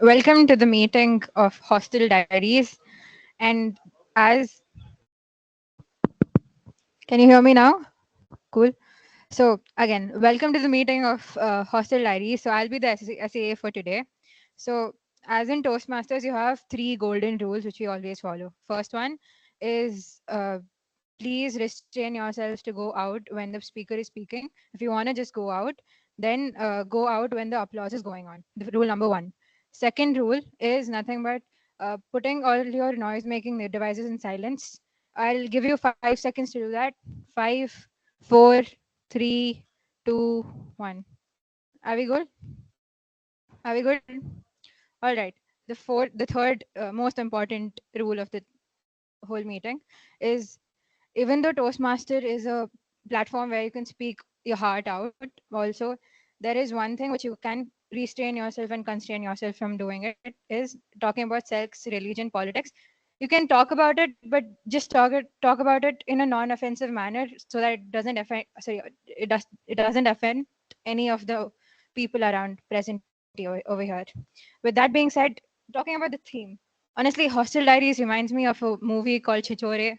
Welcome to the meeting of Hostel Diaries. And as can you hear me now? Cool. So again, welcome to the meeting of Hostel Diaries. So I'll be the SAA for today. So as in Toastmasters, you have three golden rules which we always follow. First one is please restrain yourselves to go out when the speaker is speaking. If you want to just go out, then go out when the applause is going on. Rule number one. Second rule is nothing but putting all your noise making devices in silence. I'll give you 5 seconds to do that. 5, 4, 3, 2, 1. Are we good? Are we good? All right. The third most important rule of the whole meeting is even though Toastmaster is a platform where you can speak your heart out, also there is one thing which you can restrain yourself and constrain yourself from doing it is talking about sex, religion, politics. You can talk about it, but just talk about it in a non-offensive manner so that it doesn't affect. Sorry, it doesn't offend any of the people around present over here. With that being said, talking about the theme. Honestly, Hostel Diaries reminds me of a movie called Chichore.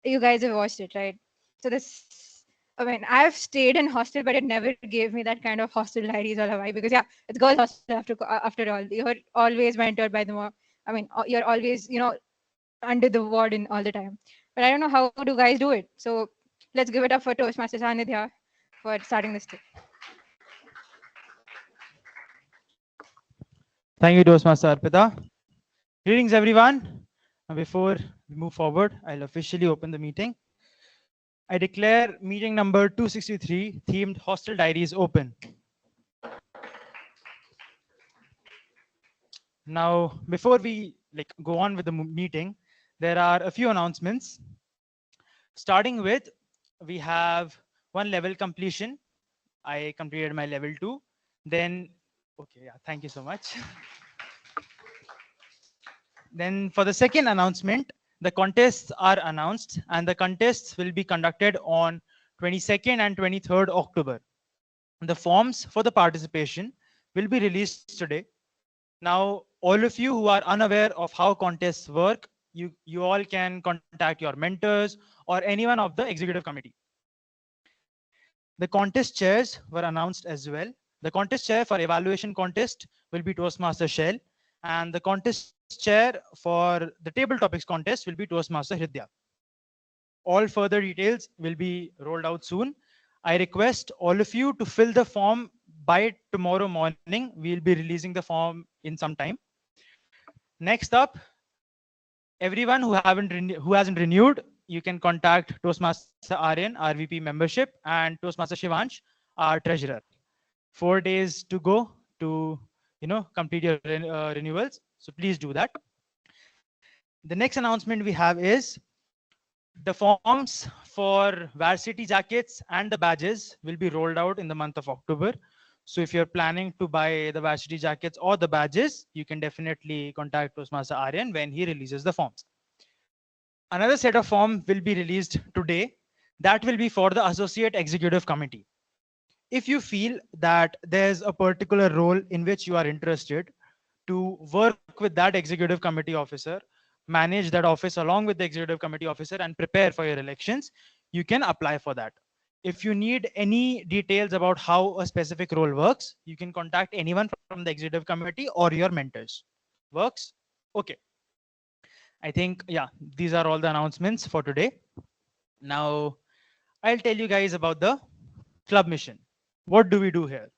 You guys have watched it, right? So this, I mean, I've stayed in hostel, but it never gave me that kind of hostel diaries or a vibe because yeah, it's girls' hostel after all. You're always mentored by the more. I mean, you're always under the warden all the time. But I don't know how do guys do it. So let's give it up for Toastmaster Sanidhya for starting this day. Thank you, Toastmaster Arpita. Greetings, everyone. Before we move forward, I'll officially open the meeting. I declare meeting number 263, themed Hostel Diaries, open. Now, before we go on with the meeting, there are a few announcements. Starting with, we have one level completion. I completed my level 2. Then, okay, yeah, thank you so much. Then for the second announcement, the contests are announced and the contests will be conducted on 22nd and 23rd October. The forms for the participation will be released today. Now, all of you who are unaware of how contests work, you all can contact your mentors or anyone of the executive committee. The contest chairs were announced as well. The contest chair for evaluation contest will be Toastmaster Shell, and the contest chair for the table topics contest will be Toastmaster Hridya. All further details will be rolled out soon. I request all of you to fill the form by tomorrow morning. We'll be releasing the form in some time. Next up, everyone who hasn't renewed, you can contact Toastmaster Aaryan, RVP membership, and Toastmaster Shivansh, our treasurer. 4 days to go to complete your renewals. So please do that. The next announcement we have is the forms for varsity jackets and the badges will be rolled out in the month of October. So if you're planning to buy the varsity jackets or the badges, you can definitely contact Toastmaster Aryan when he releases the forms. Another set of form will be released today. That will be for the Associate Executive Committee. If you feel that there's a particular role in which you are interested to work with that executive committee officer, manage that office along with the executive committee officer and prepare for your elections, you can apply for that. If you need any details about how a specific role works, you can contact anyone from the executive committee or your mentors. Works? Okay. I think, yeah, these are all the announcements for today. Now, I'll tell you guys about the club mission. What do we do here?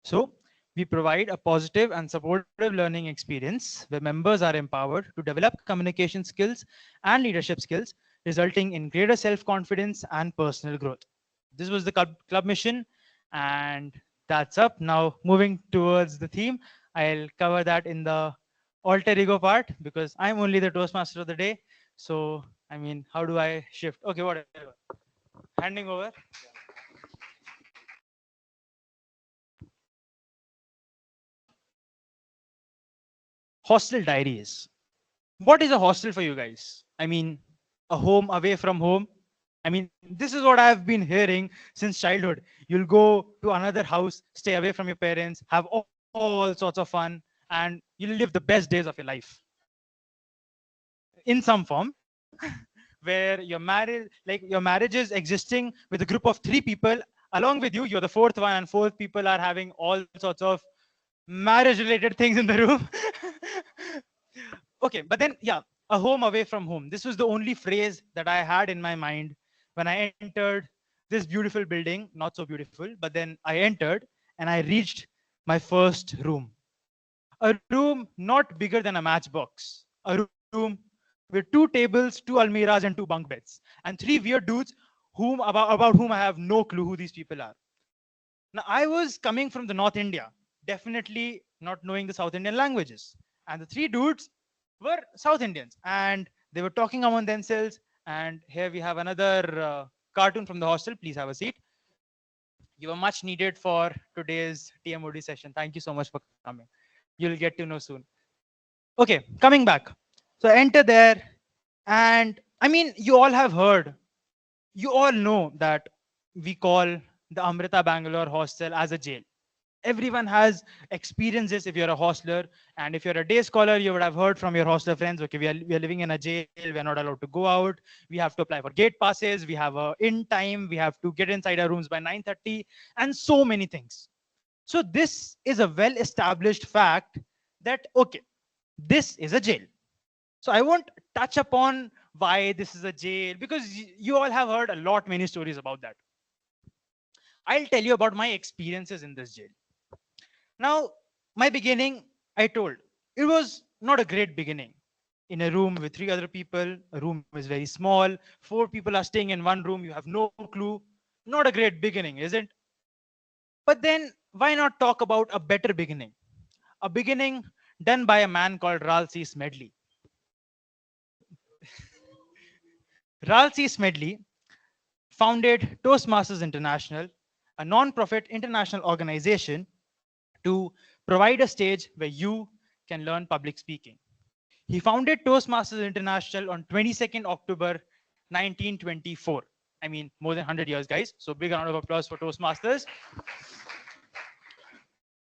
So, we provide a positive and supportive learning experience where members are empowered to develop communication skills and leadership skills, resulting in greater self-confidence and personal growth. This was the club mission, and that's up. Now, moving towards the theme, I'll cover that in the alter ego part because I'm only the Toastmaster of the day. So, I mean, how do I shift? Okay, whatever. Handing over. Hostel Diaries. What is a hostel for you guys? I mean, a home away from home. I mean, this is what I've been hearing since childhood. You'll go to another house, stay away from your parents, have all sorts of fun, and you'll live the best days of your life in some form, where your marriage is existing with a group of three people along with you. You're the fourth one, and fourth people are having all sorts of marriage related things in the room. Okay, but then yeah, a home away from home. This was the only phrase that I had in my mind when I entered this beautiful building. Not so beautiful, but then I entered and I reached my first room. A room not bigger than a matchbox. A room with two tables, two almiras, and two bunk beds, and three weird dudes about whom I have no clue who these people are. Now, I was coming from the North India, definitely not knowing the South Indian languages. And the three dudes were South Indians, and they were talking among themselves. And here we have another cartoon from the hostel. Please have a seat. You were much needed for today's TMoD session. Thank you so much for coming. You'll get to know soon. Okay, coming back. So I enter there, and I mean, you all have heard, you all know that we call the Amrita Bangalore hostel as a jail. Everyone has experienced this if you're a hostler, and if you're a day scholar, you would have heard from your hostler friends, okay, we are living in a jail, we're not allowed to go out, we have to apply for gate passes, we have a in time, we have to get inside our rooms by 9:30, and so many things. So this is a well established fact that okay, this is a jail. So I won't touch upon why this is a jail, because you all have heard a lot many stories about that. I'll tell you about my experiences in this jail. Now, my beginning, I told, it was not a great beginning. In a room with three other people, a room is very small, four people are staying in one room, you have no clue. Not a great beginning, isn't? But then, why not talk about a better beginning? A beginning done by a man called Ralsei Smedley. Ralsei Smedley founded Toastmasters International, a non-profit international organization to provide a stage where you can learn public speaking. He founded Toastmasters International on 22nd October 1924. I mean, more than 100 years, guys. So big round of applause for Toastmasters.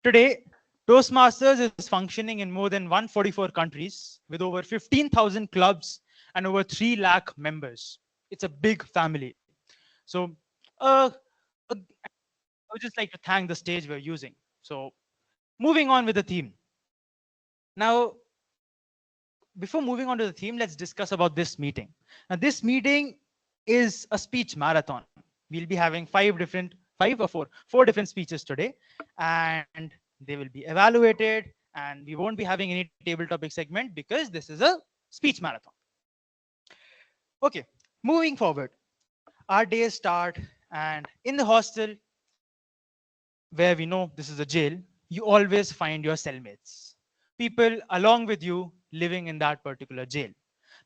Today, Toastmasters is functioning in more than 144 countries with over 15,000 clubs and over 3 lakh members. It's a big family. So, I would just like to thank the stage we're using. So, moving on with the theme. Now, before moving on to the theme, let's discuss about this meeting. Now, this meeting is a speech marathon. We'll be having four different speeches today, and they will be evaluated. And we won't be having any table topic segment because this is a speech marathon. Okay, moving forward, our days start, and in the hostel, where we know this is a jail, you always find your cellmates, people along with you living in that particular jail.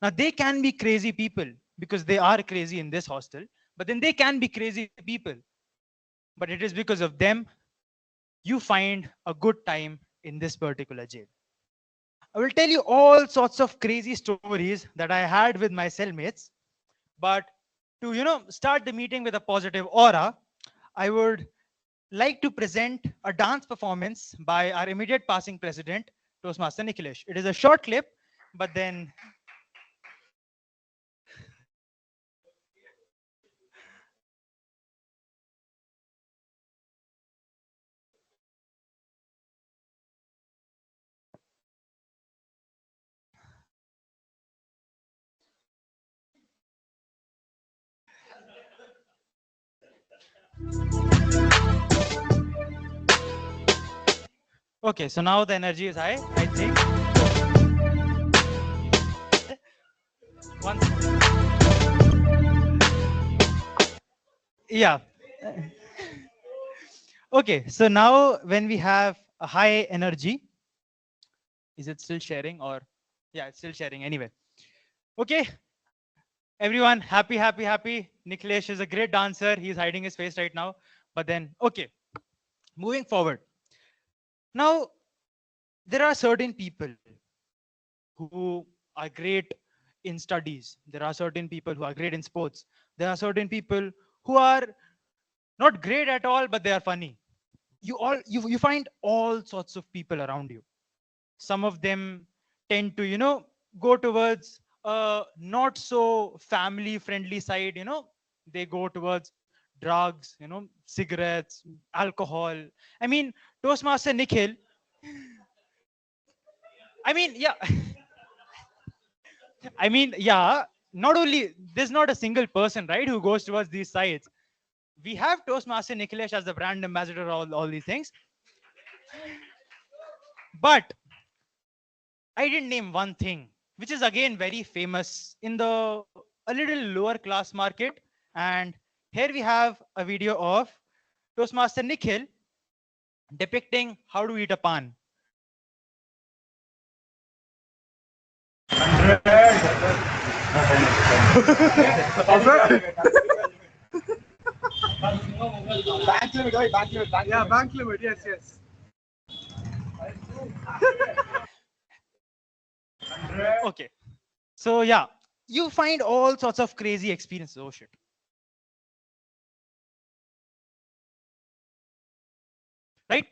Now, they can be crazy people because they are crazy in this hostel, but then they can be crazy people. But it is because of them you find a good time in this particular jail. I will tell you all sorts of crazy stories that I had with my cellmates, but to start the meeting with a positive aura, I would like to present a dance performance by our immediate passing president, Toastmaster Nikhilesh. It is a short clip, but then okay, so now the energy is high, I think. Once, yeah. Okay, so now when we have a high energy, is it still sharing or? Yeah, it's still sharing anyway. Okay, everyone, happy. Nikhilesh is a great dancer. He's hiding his face right now. But then, okay, moving forward. Now, there are certain people who are great in studies. There are certain people who are great in sports. There are certain people who are not great at all, but they are funny. You find all sorts of people around you. some of them tend to, go towards a not so family friendly side. They go towards drugs, cigarettes, alcohol. I mean, Toastmaster Nikhil, I mean, yeah, I mean, yeah, not only there's not a single person, right, who goes towards these sides. We have Toastmaster Nikhilesh as the brand ambassador, all these things. But I didn't name one thing, which is again very famous in the a little lower class market. And here we have a video of Toastmaster Nikhil depicting how to eat a pan. Yeah, bank limit. Yes, yes. Okay. So yeah, you find all sorts of crazy experiences. Oh shit. Right?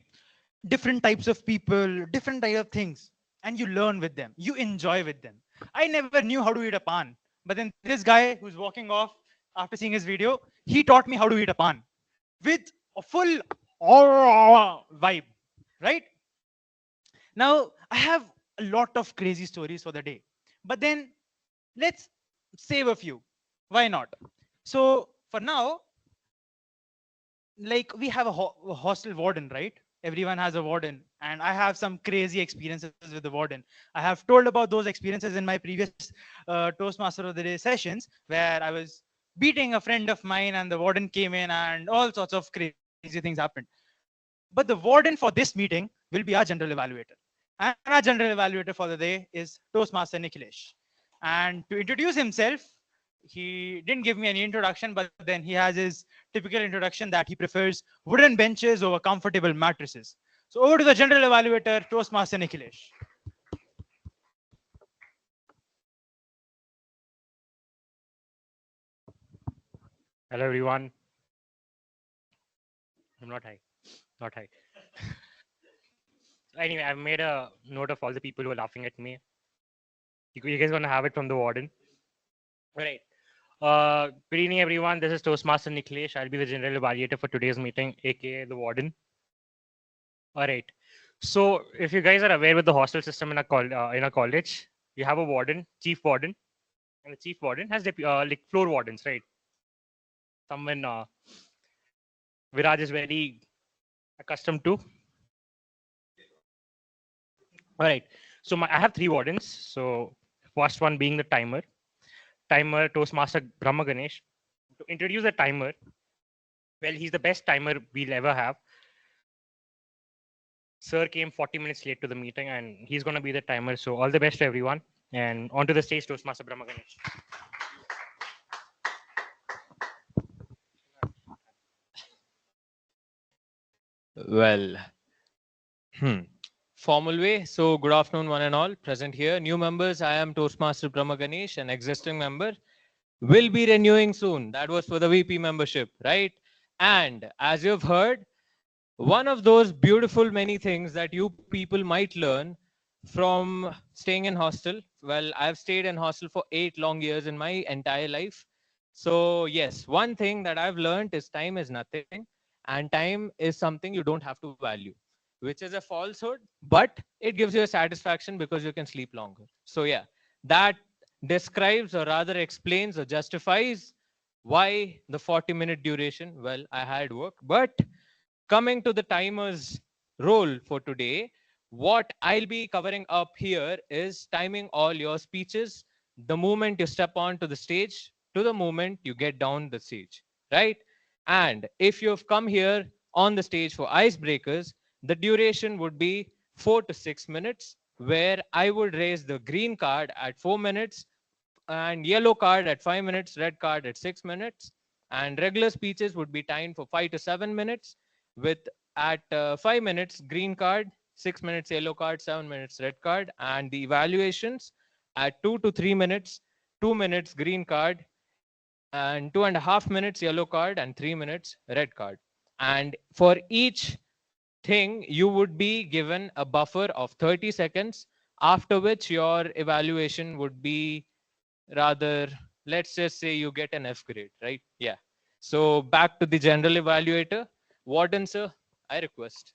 Different types of people, different type of things, and you learn with them. You enjoy with them. I never knew how to eat a pan, but then this guy who's walking off after seeing his video, he taught me how to eat a pan with a full vibe. Right? Now I have a lot of crazy stories for the day, but then let's save a few. Why not? So for now, like we have a hostel warden, right? Everyone has a warden, and I have some crazy experiences with the warden. I have told about those experiences in my previous Toastmaster of the Day sessions, where I was beating a friend of mine, and the warden came in, and all sorts of crazy things happened. But the warden for this meeting will be our general evaluator, and our general evaluator for the day is Toastmaster Nikhilesh. And to introduce himself, he didn't give me any introduction, but then he has his typical introduction that he prefers wooden benches over comfortable mattresses. So over to the general evaluator, Toastmaster Nikhilesh. Hello everyone. I'm not high. Not high. Anyway, I've made a note of all the people who are laughing at me. You guys gonna have it from the warden. All right. Good evening, everyone. This is Toastmaster Nikhilesh. I'll be the general evaluator for today's meeting, aka the warden. All right. So, if you guys are aware with the hostel system in a college, you have a warden, chief warden, and the chief warden has like floor wardens, right? Someone Viraj is very accustomed to. All right. So I have three wardens. So first one being the timer Toastmaster Ganesh. To introduce the timer, well, he's the best timer we'll ever have. Sir came 40 minutes late to the meeting, and he's going to be the timer. So all the best to everyone. And onto the stage, Toastmaster Ganesh. Well, formal way. So, good afternoon, one and all present here. New members, I am Toastmaster Brahma Ganesh, an existing member. Will be renewing soon. That was for the VP membership, right? And as you've heard, one of those beautiful many things that you people might learn from staying in hostel. Well, I've stayed in hostel for 8 long years in my entire life. So, yes, one thing that I've learned is time is nothing, and time is something you don't have to value, which is a falsehood, but it gives you a satisfaction because you can sleep longer. So, yeah, that describes or rather explains or justifies why the 40-minute duration. Well, I had work, but coming to the timer's role for today, what I'll be covering up here is timing all your speeches the moment you step onto the stage to the moment you get down the stage, right? And if you've come here on the stage for icebreakers, the duration would be 4 to 6 minutes, where I would raise the green card at 4 minutes, and yellow card at 5 minutes, red card at 6 minutes, and regular speeches would be timed for 5 to 7 minutes, with at 5 minutes green card, 6 minutes yellow card, 7 minutes red card, and the evaluations at 2 to 3 minutes, 2 minutes green card, and 2.5 minutes yellow card, and 3 minutes red card. And for each thing, you would be given a buffer of 30 seconds, after which your evaluation would be rather, let's just say you get an F grade, right? Yeah. So back to the general evaluator. Warden, sir, I request.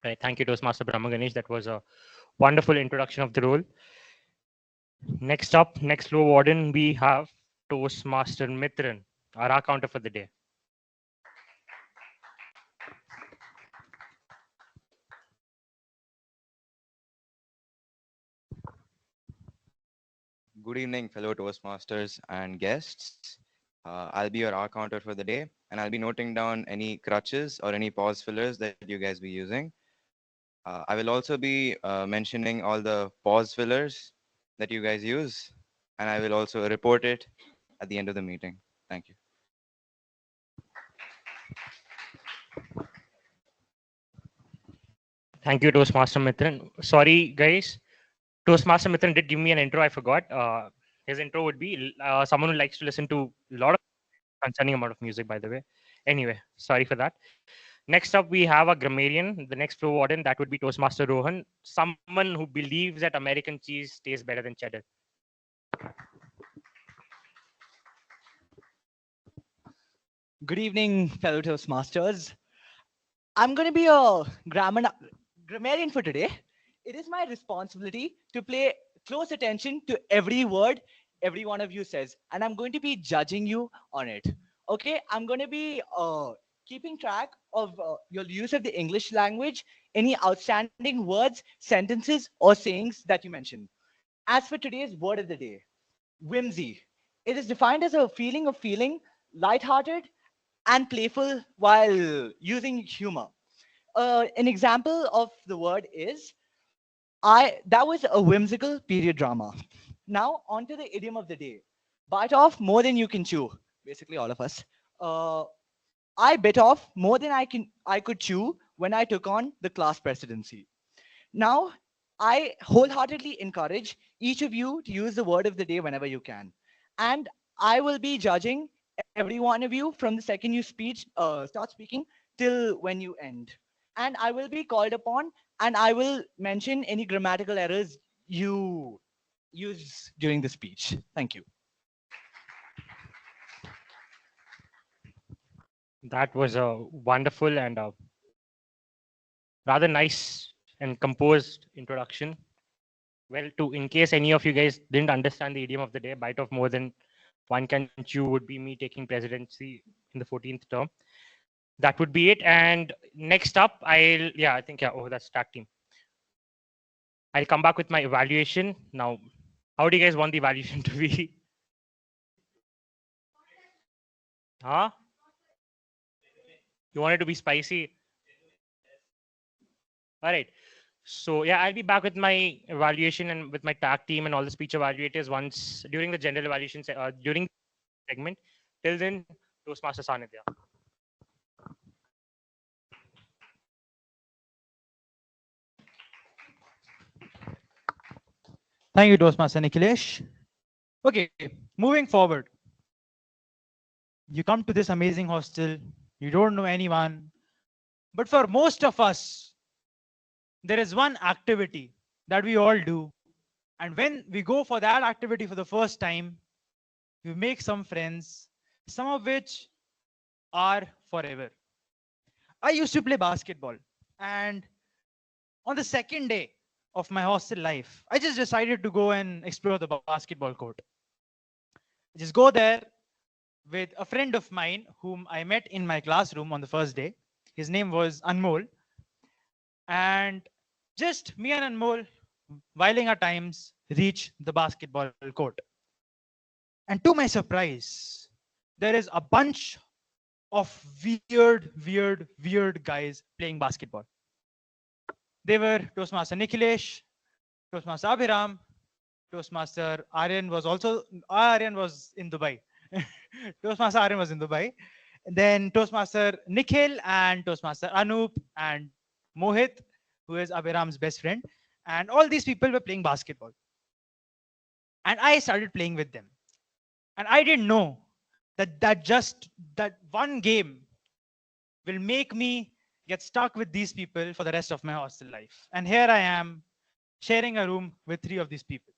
Right. Thank you, Toastmaster Brahma Ganesh. That was a wonderful introduction of the role. Next up, next floor warden, we have Toastmaster Mithran, our counter for the day. Good evening, fellow Toastmasters and guests. I'll be your R counter for the day, and I'll be noting down any crutches or any pause fillers that you guys be using. I will also be mentioning all the pause fillers that you guys use, and I will also report it at the end of the meeting. Thank you. Thank you, Toastmaster Mithran. Sorry, guys. Toastmaster Mithran did give me an intro. I forgot. His intro would be someone who likes to listen to a lot of concerning amount of music, by the way. Anyway, sorry for that. Next up, we have a grammarian, the next floor warden. That would be Toastmaster Rohan, someone who believes that American cheese tastes better than cheddar. Good evening, fellow Toastmasters. I'm going to be a grammarian for today. It is my responsibility to pay close attention to every word every one of you says, and I'm going to be judging you on it. Okay, I'm going to be keeping track of your use of the English language, any outstanding words, sentences, or sayings that you mention. As for today's word of the day, whimsy. It is defined as a feeling of feeling lighthearted and playful while using humor. An example of the word is that was a whimsical period drama. Now on to the idiom of the day. Bite off more than you can chew. Basically all of us. Uh, I bit off more than I could chew when I took on the class presidency. Now I wholeheartedly encourage each of you to use the word of the day whenever you can. And I will be judging every one of you from the second you start speaking till when you end. And I will be called upon and I will mention any grammatical errors you use during the speech. Thank you. That was a wonderful and a rather nice and composed introduction. Well, to in case any of you guys didn't understand the idiom of the day, bite off more than one can chew would be me taking presidency in the 14th term. That would be it. And next up, I think, oh, that's tag team. I'll come back with my evaluation. Now, how do you guys want the evaluation to be? Huh? You want it to be spicy? All right. So yeah, I'll be back with my evaluation and with my tag team and all the speech evaluators once during the general evaluation during the segment. Till then, Toastmaster Sanidhya. Thank you, Toastmaster Nikhilesh. Okay, moving forward. You come to this amazing hostel, you don't know anyone, but for most of us, there is one activity that we all do. And when we go for that activity for the first time, we make some friends, some of which are forever. I used to play basketball, and on the second day of my hostel life, I just decided to go and explore the basketball court. Just go there with a friend of mine whom I met in my classroom on the first day. His name was Anmol. And just me and Anmol, whiling our times, reach the basketball court. And to my surprise, there is a bunch of weird guys playing basketball. They were Toastmaster Nikhilesh, Toastmaster Abhiram, Toastmaster Aaryan was in Dubai. Toastmaster Aaryan was in Dubai. And then Toastmaster Nikhil and Toastmaster Anup and Mohit, who is Abhiram's best friend. And all these people were playing basketball. And I started playing with them. And I didn't know that one game will make me get stuck with these people for the rest of my hostel life. And here I am sharing a room with 3 of these people.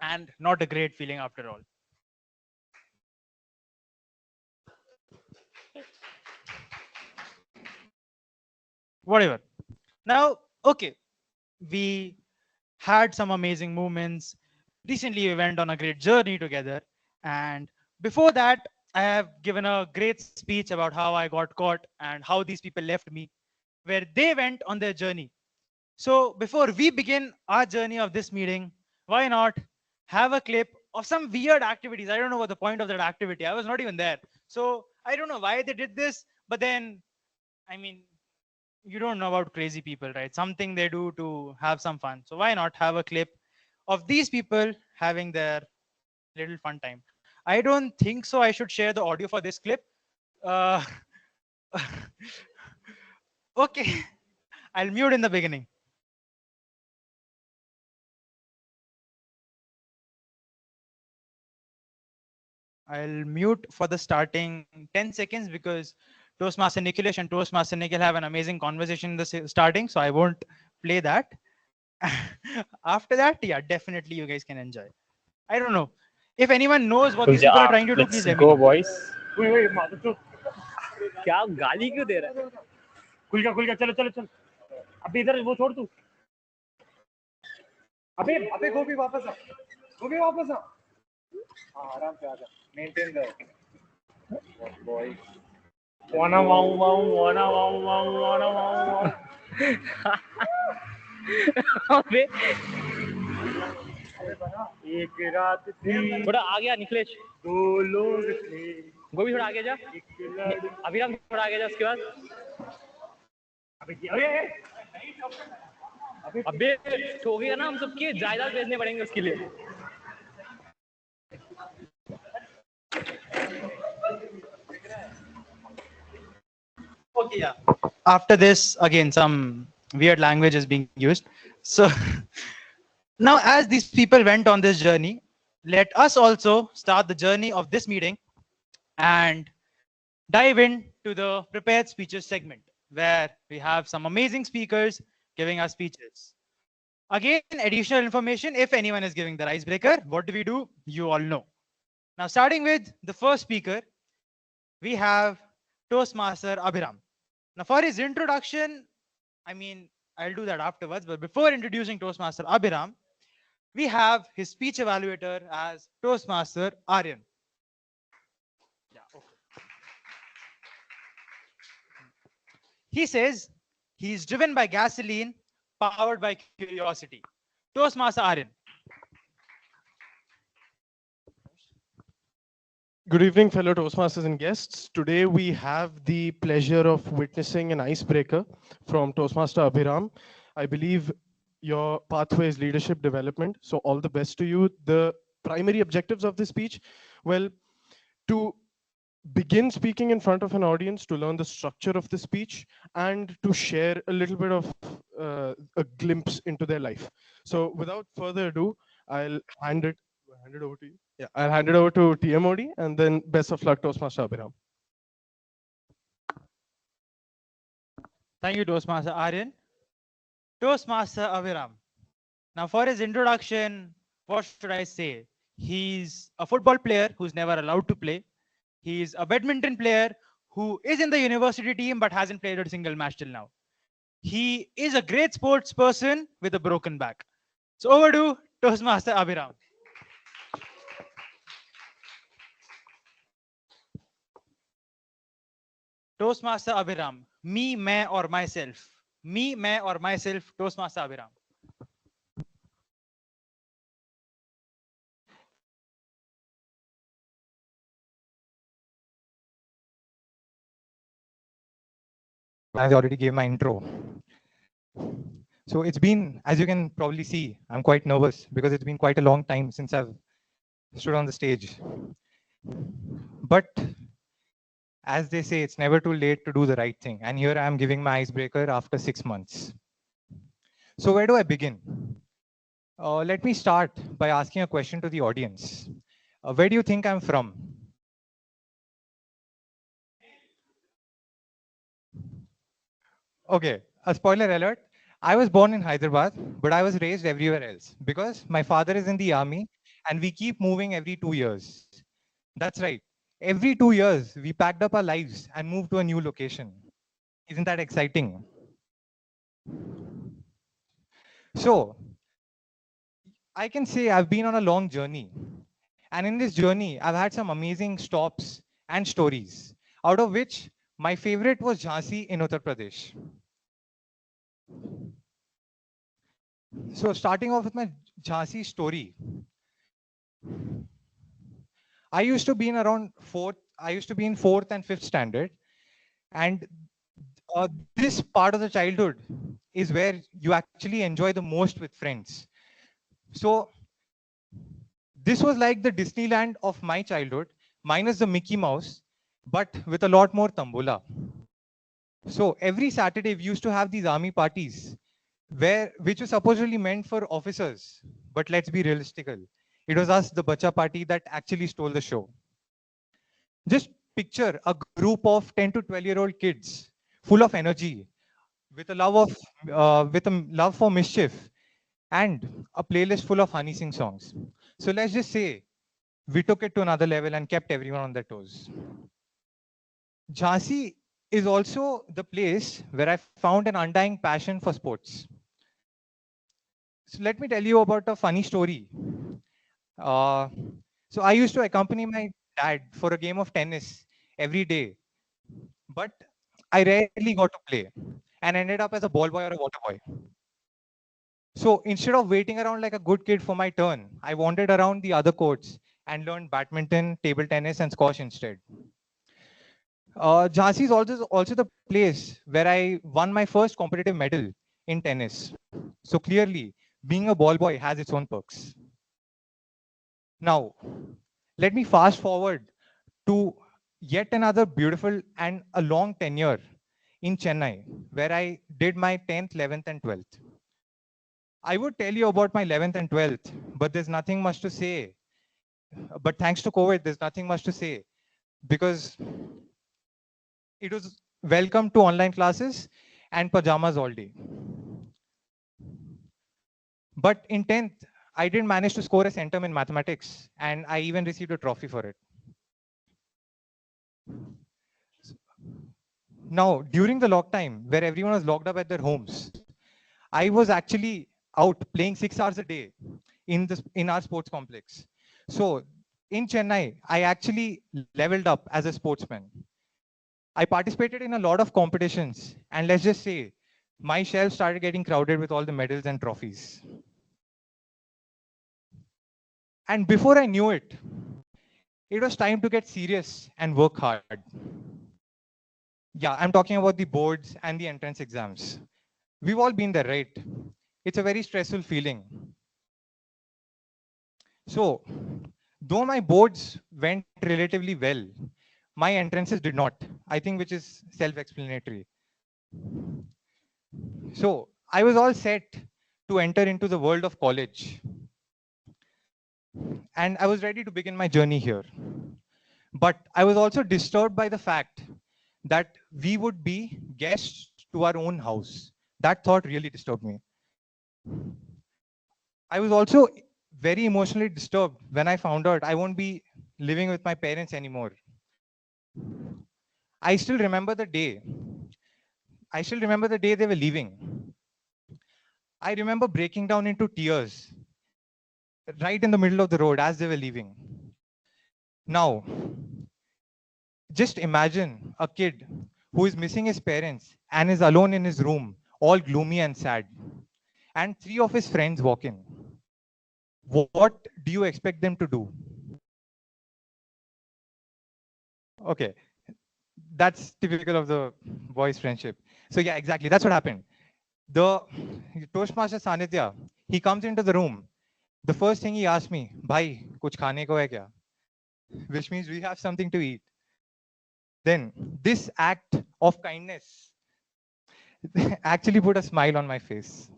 And not a great feeling after all. Whatever. Now, okay, we had some amazing moments. Recently, we went on a great journey together. And before that, I have given a great speech about how I got caught and how these people left me, where they went on their journey. So before we begin our journey of this meeting, why not have a clip of some weird activities? I don't know what the point of that activity. I was not even there. So I don't know why they did this, but then, I mean, you don't know about crazy people, right? Something they do to have some fun. So why not have a clip of these people having their little fun time? I don't think so. I should share the audio for this clip. Uh, okay, I'll mute in the beginning. I'll mute for the starting 10 seconds because Toastmaster Nikhilesh and Toastmaster Nikhil have an amazing conversation in the starting, so I won't play that. After that, yeah, definitely you guys can enjoy. I don't know. If anyone knows what these people are trying to do, please let me know. boys. क्या गाली क्यों दे रहा है? खुल गया चलो चलो चलो. अभी इधर वो छोड़ तू. अबे गोभी वापस आ. गोभी वापस आ. हाँ आराम से आ जा. Maintain the boy. Wanna wow. अबे एक रात थी. थोड़ा आ गया निखिलेश. दो लोग थे. गोभी थोड़ा आगे जा. अभिराम थोड़ा आगे जा उसके बाद. अबे ठोकेगा ना हम सबके जायदाद बेचने पड़ेंगे उसके लिए. Okay, yeah. After this, again, some weird language is being used. So now, as these people went on this journey, let us also start the journey of this meeting and dive into the prepared speeches segment, where we have some amazing speakers giving us speeches. Again, additional information, if anyone is giving the icebreaker, what do? You all know. Now, starting with the first speaker, we have Toastmaster Abhiram. Now, for his introduction, I mean, I'll do that afterwards, but before introducing Toastmaster Abhiram, we have his speech evaluator as Toastmaster Aaryan. Yeah, okay. He says he's driven by gasoline, powered by curiosity. Toastmaster Aaryan. Good evening, fellow Toastmasters and guests. Today we have the pleasure of witnessing an icebreaker from Toastmaster Abhiram. I believe your pathway is leadership development, so all the best to you. The primary objectives of this speech, well, to begin speaking in front of an audience, to learn the structure of the speech, and to share a little bit of a glimpse into their life. So without further ado, I'll hand it over to you. Yeah, I'll hand it over to TMoD, and then best of luck, Toastmaster Abhiram. Thank you, Toastmaster Aaryan. Toastmaster Abhiram. Now, for his introduction, what should I say? He's a football player who's never allowed to play. He's a badminton player who is in the university team but hasn't played a single match till now. He is a great sports person with a broken back. So over to Toastmaster Abhiram. Toastmaster Abhiram. Me, मैं or myself. Me, मैं or myself. Toastmaster Abhiram. I already gave my intro. So it's been, as you can probably see, I'm quite nervous because it's been quite a long time since I've stood on the stage. But as they say, it's never too late to do the right thing. And here I am giving my icebreaker after 6 months. So where do I begin? Let me start by asking a question to the audience. Where do you think I'm from? Okay, a spoiler alert. I was born in Hyderabad, but I was raised everywhere else because my father is in the army and we keep moving every 2 years. That's right. Every 2 years, we packed up our lives and moved to a new location. Isn't that exciting? So, I can say I've been on a long journey. And in this journey, I've had some amazing stops and stories, out of which my favorite was Jhansi in Uttar Pradesh. So, starting off with my Jhansi story, I used to be in around fourth, I used to be in fourth and fifth standard. And this part of the childhood is where you actually enjoy the most with friends. So, this was like the Disneyland of my childhood, minus the Mickey Mouse, but with a lot more tambola. So every Saturday we used to have these army parties which was supposedly meant for officers. But let's be realistical. It was us, the Bacha party, that actually stole the show. Just picture a group of 10 to 12-year-old kids full of energy, with a love for mischief, and a playlist full of honey sing songs. So let's just say we took it to another level and kept everyone on their toes. Jhansi is also the place where I found an undying passion for sports. So let me tell you about a funny story. Uh, so I used to accompany my dad for a game of tennis every day, but I rarely got to play and ended up as a ball boy or a water boy. So instead of waiting around like a good kid for my turn, I wandered around the other courts and learned badminton, table tennis, and squash instead. Jhansi is also the place where I won my first competitive medal in tennis. So clearly, being a ball boy has its own perks. Now, let me fast forward to yet another beautiful and a long tenure in Chennai, where I did my 10th, 11th, and 12th. I would tell you about my 11th and 12th, but there's nothing much to say. But thanks to COVID, there's nothing much to say because it was welcome to online classes and pajamas all day. But in 10th, I didn't manage to score a centum in mathematics, and I even received a trophy for it. Now, during the lock time, where everyone was locked up at their homes, I was actually out playing 6 hours a day in our sports complex. So in Chennai, I actually leveled up as a sportsman. I participated in a lot of competitions, and let's just say my shelves started getting crowded with all the medals and trophies. And before I knew it, it was time to get serious and work hard. Yeah, I'm talking about the boards and the entrance exams. We've all been there, right? It's a very stressful feeling. So, though my boards went relatively well, my entrances did not, I think, which is self-explanatory. So, I was all set to enter into the world of college. And I was ready to begin my journey here. But I was also disturbed by the fact that we would be guests to our own house. That thought really disturbed me. I was also very emotionally disturbed when I found out I won't be living with my parents anymore. I still remember the day. I still remember the day they were leaving. I remember breaking down into tears right in the middle of the road as they were leaving. Now, just imagine a kid who is missing his parents and is alone in his room, all gloomy and sad. And three of his friends walk in. What do you expect them to do? Okay, that's typical of the boys' friendship. So yeah, exactly. That's what happened. The Toastmaster Sanidhya, he comes into the room. The first thing he asked me, "Bhai, kuch khane ko hai kya?" Which means we have something to eat. Then this act of kindness actually put a smile on my face.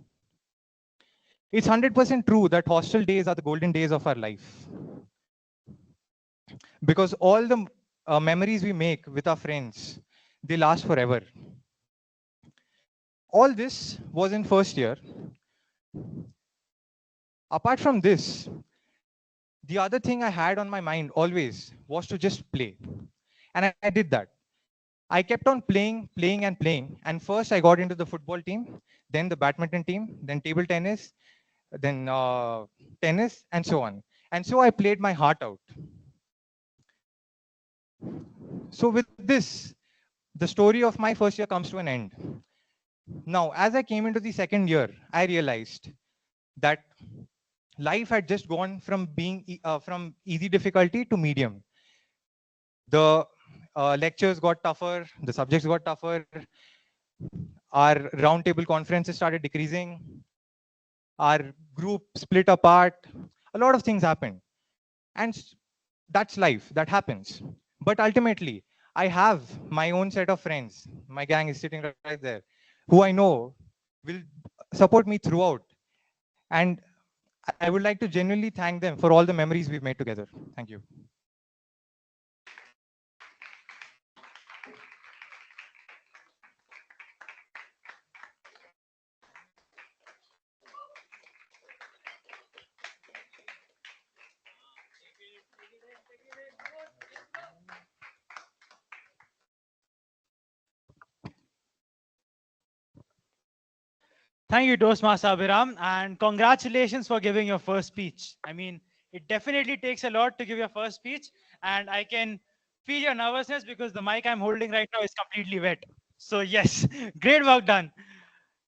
It's 100% true that hostel days are the golden days of our life because all the memories we make with our friends, they last forever. all this was in first year. Apart from this, the other thing I had on my mind always was to just play. And I did that. I kept on playing, playing, and playing. And first, I got into the football team, then the badminton team, then table tennis, then tennis, and so on. And so I played my heart out. So, with this, the story of my first year comes to an end. Now, as I came into the second year, I realized that life had just gone from being from easy difficulty to medium. The lectures got tougher, the subjects got tougher, our roundtable conferences started decreasing, our group split apart, a lot of things happened. And that's life, that happens. But ultimately, I have my own set of friends. My gang is sitting right there, who I know will support me throughout. And I would like to genuinely thank them for all the memories we've made together. Thank you. Thank you, Toastmaster Abhiram, and congratulations for giving your first speech. I mean, it definitely takes a lot to give your first speech, and I can feel your nervousness because the mic I'm holding right now is completely wet. So yes, great work done.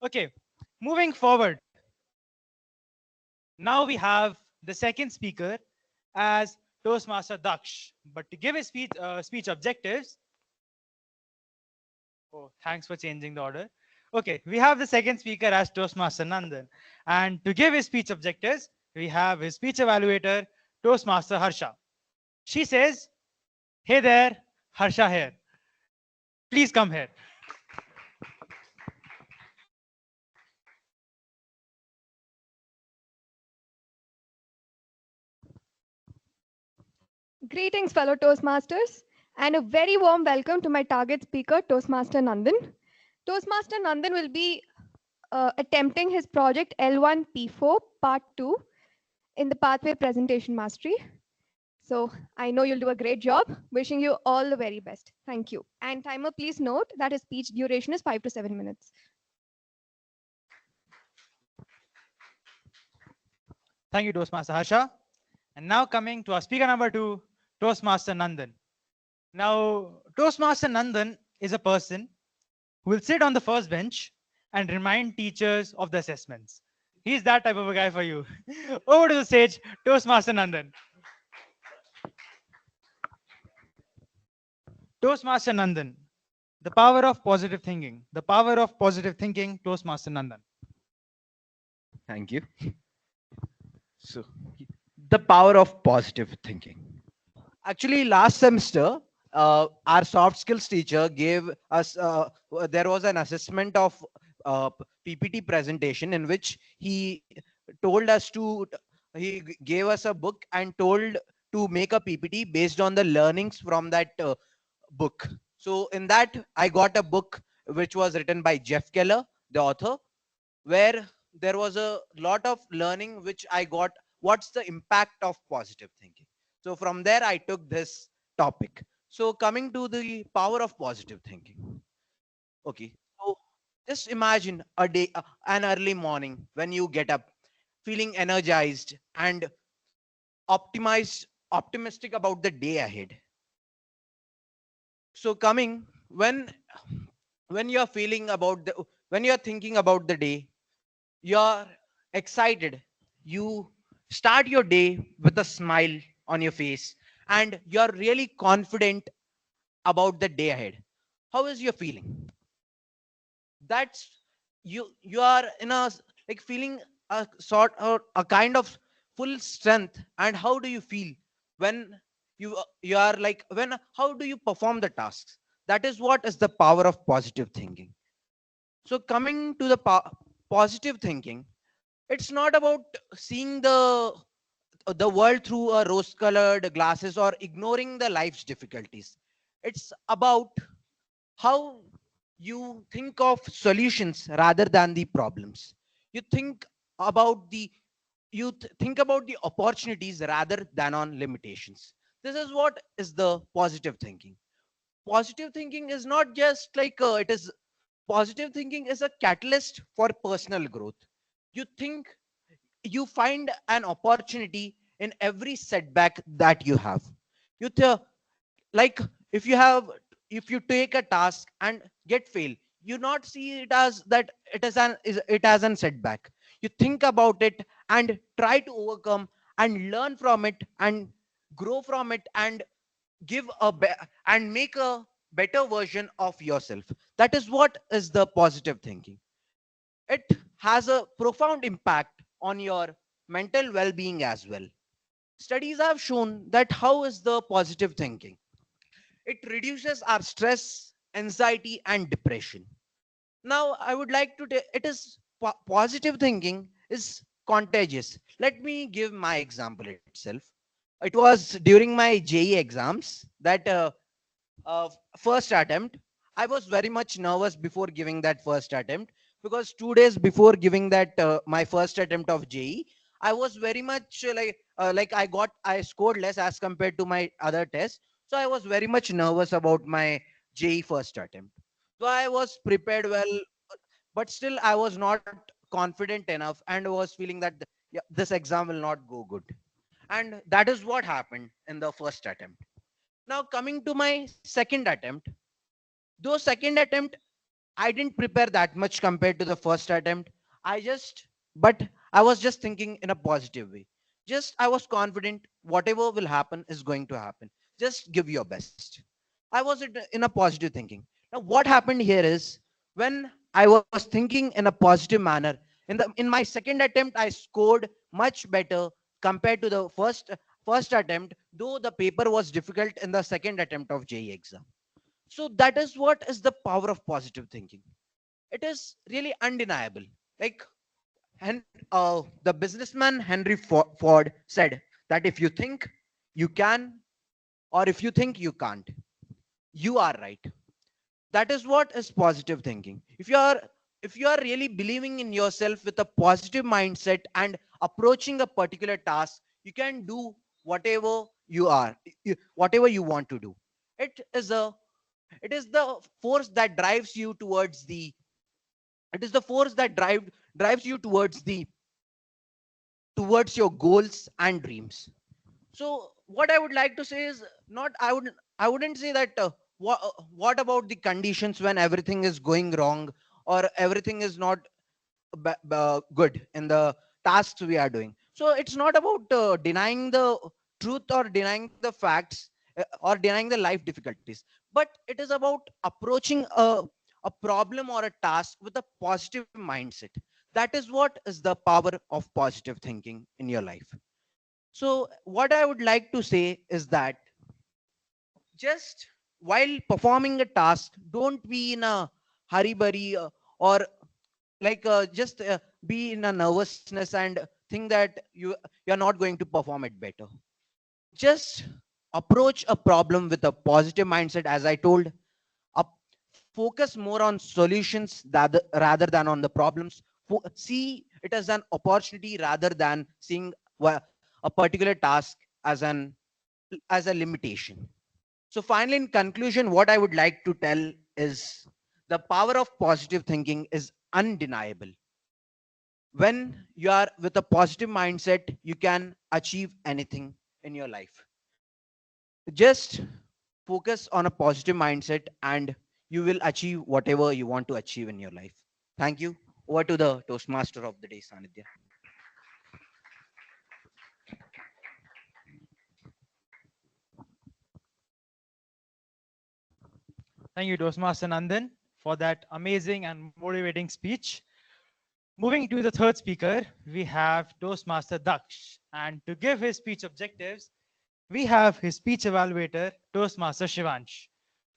Okay, moving forward. Now we have the second speaker as Toastmaster Daksh. But to give his speech objectives, oh, thanks for changing the order. Okay, we have the second speaker as Toastmaster Nandan. And to give his speech objectives, we have his speech evaluator, Toastmaster Harsha. She says, "Hey there, Harsha here. Please come here." Greetings, fellow Toastmasters, and a very warm welcome to my target speaker, Toastmaster Nandan. Toastmaster Nandan will be attempting his project L1P4 Part 2 in the Pathway Presentation Mastery. So I know you'll do a great job. Wishing you all the very best. Thank you. And timer, please note that his speech duration is 5 to 7 minutes. Thank you, Toastmaster Harsha. And now coming to our speaker number 2, Toastmaster Nandan. Now, Toastmaster Nandan is a person who will sit on the first bench and remind teachers of the assessments. He's that type of a guy for you. Over to the stage, Toastmaster Nandan. Toastmaster Nandan, the power of positive thinking. The power of positive thinking, Toastmaster Nandan. Thank you. So, the power of positive thinking. Actually, last semester, our soft skills teacher gave us, there was an assessment of PPT presentation in which he told us to, he gave us a book and told to make a PPT based on the learnings from that book. So in that, I got a book which was written by Jeff Keller, the author, where there was a lot of learning which I got. What's the impact of positive thinking? So from there, I took this topic. So coming to the power of positive thinking. Okay, so just imagine a day, an early morning when you get up, feeling energized and optimistic about the day ahead. So coming when you're feeling about the when you're thinking about the day, you're excited. You start your day with a smile on your face and you're really confident about the day ahead. How is your feeling? That's you are in a like feeling a sort or a kind of full strength. And how do you feel when you are like when how do you perform the tasks? That is what is the power of positive thinking. So coming to the positive thinking, it's not about seeing the world through a rose colored glasses or ignoring the life's difficulties. It's about how you think of solutions rather than the problems. You think about the think about the opportunities rather than on limitations. This is what is the positive thinking. Positive thinking is not just like it is positive thinking is a catalyst for personal growth. You think you find an opportunity in every setback that you have. You like if you take a task and get fail, you not see it as that it as an setback. You think about it and try to overcome and learn from it and grow from it and give and make a better version of yourself. That is what is the positive thinking. It has a profound impact on your mental well-being as well. Studies have shown that how is the positive thinking, it reduces our stress, anxiety, and depression. Now, I would like to it is positive thinking is contagious. Let me give my example itself. It was during my JE exams that first attempt. I was very much nervous before giving that first attempt because 2 days before giving that my first attempt of JE, I was very much like I scored less as compared to my other tests. So I was very much nervous about my JE first attempt. So I was prepared well, but still I was not confident enough and was feeling that yeah, this exam will not go good. And that is what happened in the first attempt. Now coming to my second attempt, though second attempt I didn't prepare that much compared to the first attempt. But I was just thinking in a positive way. Just I was confident whatever will happen is going to happen. Just give your best. I was in a positive thinking. Now what happened here is when I was thinking in a positive manner, in my second attempt I scored much better compared to the first attempt, though the paper was difficult in the second attempt of JE exam. So that is what is the power of positive thinking. It is really undeniable. Like the businessman Henry Ford said that if you think you can, or if you think you can't, you are right. That is what is positive thinking. If you are really believing in yourself with a positive mindset and approaching a particular task, you can do whatever you are, whatever you want to do. It is a it is the force that drives you towards the it is the force that drives you towards your goals and dreams. So what I would like to say is not I wouldn't say that what about the conditions when everything is going wrong or everything is not good in the tasks we are doing. So it's not about denying the truth or denying the facts or denying the life difficulties, but it is about approaching a problem or a task with a positive mindset. That is what is the power of positive thinking in your life. So what I would like to say is that just while performing a task, don't be in a hurry burry or just be in a nervousness and think that you're not going to perform it better. Just approach a problem with a positive mindset, as I told. up Focus more on solutions rather than on the problems. See it as an opportunity rather than seeing a particular task as a limitation. So finally, in conclusion, what I would like to tell is the power of positive thinking is undeniable. When you are with a positive mindset, you can achieve anything in your life. Just focus on a positive mindset and you will achieve whatever you want to achieve in your life. Thank you. Over to the Toastmaster of the day, Sanidhya. Thank you, Toastmaster Nandan, for that amazing and motivating speech. Moving to the third speaker, we have Toastmaster Daksh. And to give his speech objectives, we have his speech evaluator, Toastmaster Shivansh.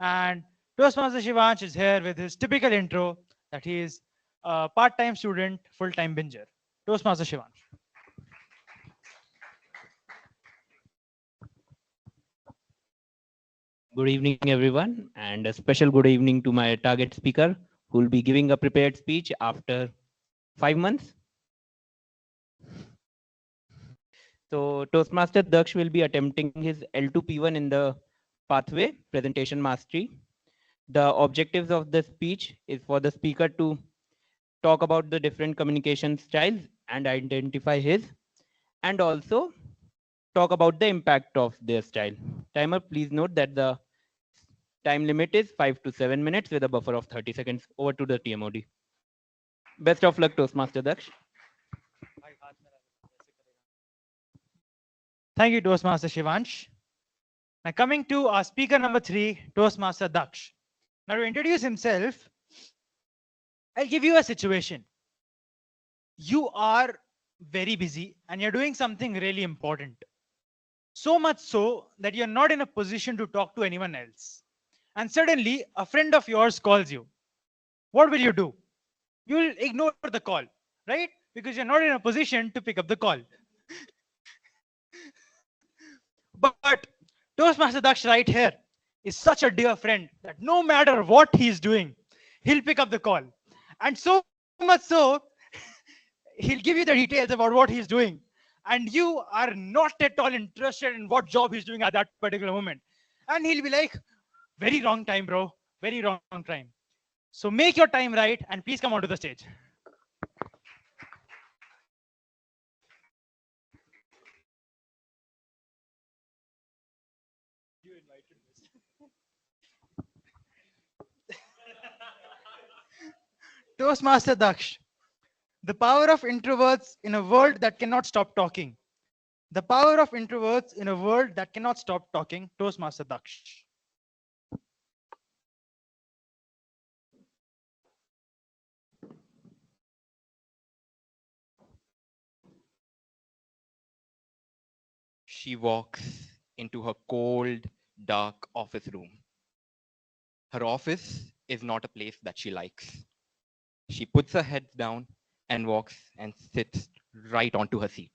And Toastmaster Shivansh is here with his typical intro that he is a part-time student, full-time binger. Toastmaster Shivansh. Good evening, everyone, and a special good evening to my target speaker who will be giving a prepared speech after 5 months. So, Toastmaster Daksh will be attempting his L2P1 in the pathway presentation mastery. The objectives of the speech is for the speaker to talk about the different communication styles and identify his, and also talk about the impact of their style. Timer, please note that the time limit is 5 to 7 minutes with a buffer of 30 seconds. Over to the TMoD. Best of luck, Toastmaster Daksh. Thank you, Toastmaster Shivansh. Now coming to our speaker number 3, Toastmaster Daksh. Now to introduce himself, I'll give you a situation. You are very busy and you're doing something really important. So much so that you're not in a position to talk to anyone else. And suddenly a friend of yours calls you. What will you do? You'll ignore the call, right? Because you're not in a position to pick up the call. But Toastmaster Daksh right here is such a dear friend that no matter what he's doing, he'll pick up the call. And so much so, he'll give you the details about what he's doing. And you are not at all interested in what job he's doing at that particular moment. And he'll be like, very wrong time, bro. Very wrong time. So make your time right and please come onto the stage. Toastmaster Daksh. The power of introverts in a world that cannot stop talking. The power of introverts in a world that cannot stop talking. Toastmaster Daksh. She walks into her cold, dark office room. Her office is not a place that she likes. She puts her head down and walks and sits right onto her seat.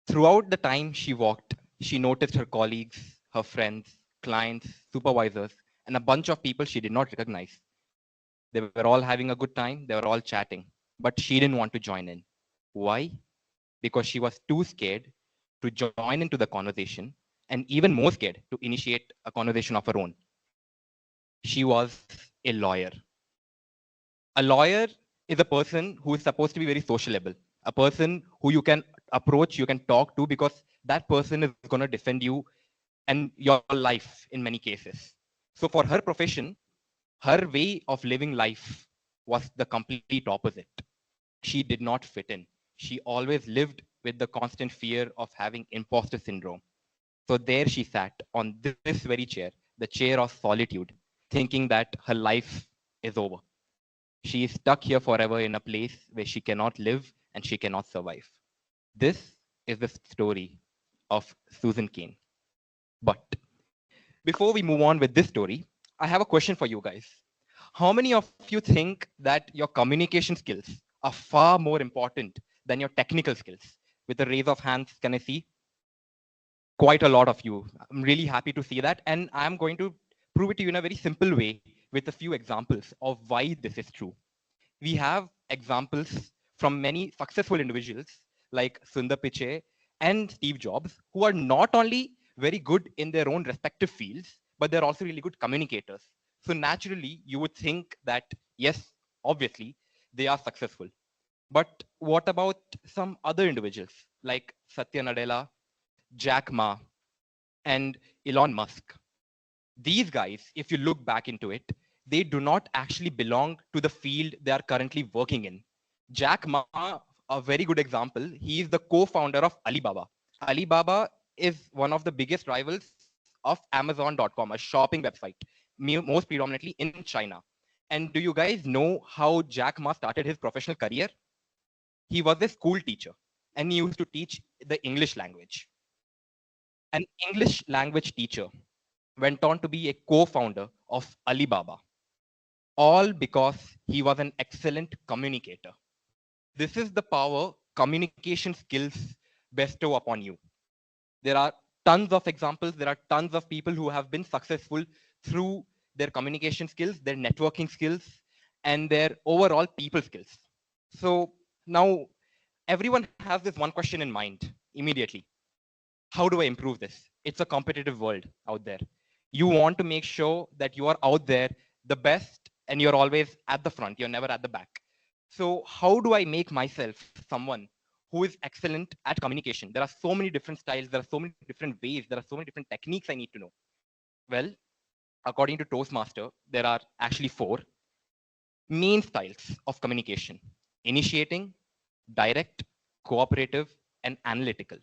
Throughout the time she walked, she noticed her colleagues, her friends, clients, supervisors, and a bunch of people she did not recognize. They were all having a good time, they were all chatting, but she didn't want to join in. Why? Because she was too scared to join into the conversation and even more scared to initiate a conversation of her own. She was a lawyer. A lawyer is a person who is supposed to be very sociable, a person who you can approach, you can talk to, because that person is going to defend you and your life in many cases. So for her profession, her way of living life was the complete opposite. She did not fit in. She always lived with the constant fear of having imposter syndrome. So there she sat on this very chair, the chair of solitude, thinking that her life is over. She is stuck here forever in a place where she cannot live and she cannot survive. This is the story of Susan Cain. But before we move on with this story, I have a question for you guys. How many of you think that your communication skills are far more important than your technical skills? With a raise of hands, can I see? Quite a lot of you. I'm really happy to see that. And I'm going to prove it to you in a very simple way with a few examples of why this is true. We have examples from many successful individuals like Sundar Pichai and Steve Jobs, who are not only very good in their own respective fields, but they're also really good communicators. So naturally, you would think that, yes, obviously, they are successful. But what about some other individuals like Satya Nadella, Jack Ma, and Elon Musk? These guys, if you look back into it, they do not actually belong to the field they are currently working in. Jack Ma, a very good example, he is the co-founder of Alibaba. Alibaba is one of the biggest rivals of Amazon.com, a shopping website, most predominantly in China. And do you guys know how Jack Ma started his professional career? He was a school teacher and he used to teach the English language. An English language teacher went on to be a co-founder of Alibaba, all because he was an excellent communicator. This is the power communication skills bestow upon you. There are tons of examples. There are tons of people who have been successful through their communication skills, their networking skills, and their overall people skills. So now everyone has this one question in mind immediately. How do I improve this? It's a competitive world out there. You want to make sure that you are out there the best and you're always at the front. You're never at the back. So how do I make myself someone who is excellent at communication? There are so many different styles. There are so many different ways. There are so many different techniques I need to know. Well, according to Toastmaster, there are actually 4 main styles of communication: initiating, direct, cooperative, and analytical.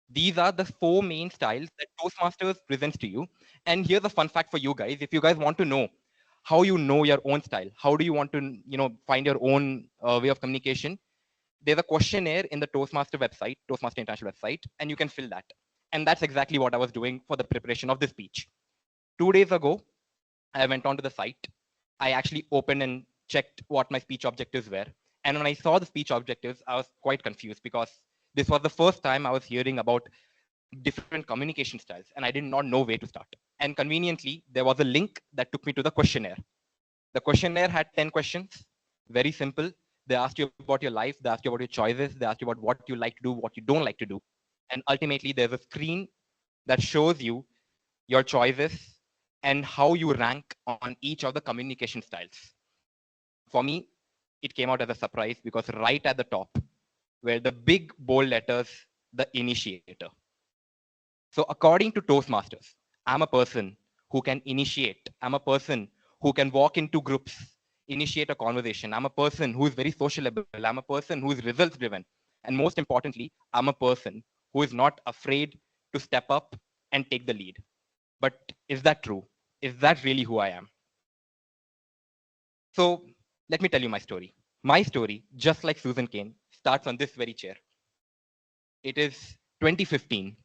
These are the 4 main styles that Toastmasters presents to you. And here's a fun fact for you guys. If you guys want to know how you know your own style, how do you want to, find your own way of communication, there's a questionnaire in the Toastmaster website, Toastmaster International website, and you can fill that. And that's exactly what I was doing for the preparation of this speech. 2 days ago, I went onto the site. I actually opened and checked what my speech objectives were. And when I saw the speech objectives, I was quite confused because this was the first time I was hearing about different communication styles, and I did not know where to start. And conveniently, there was a link that took me to the questionnaire. The questionnaire had 10 questions, very simple. They asked you about your life, they asked you about your choices, they asked you about what you like to do, what you don't like to do. And ultimately, there's a screen that shows you your choices and how you rank on each of the communication styles. For me, it came out as a surprise because right at the top were the big bold letters, the initiator. So according to Toastmasters, I'm a person who can initiate. I'm a person who can walk into groups, initiate a conversation. I'm a person who is very sociable. I'm a person who is results driven. And most importantly, I'm a person who is not afraid to step up and take the lead. But is that true? Is that really who I am? So let me tell you my story. My story, just like Susan Cain, starts on this very chair. It is 2015.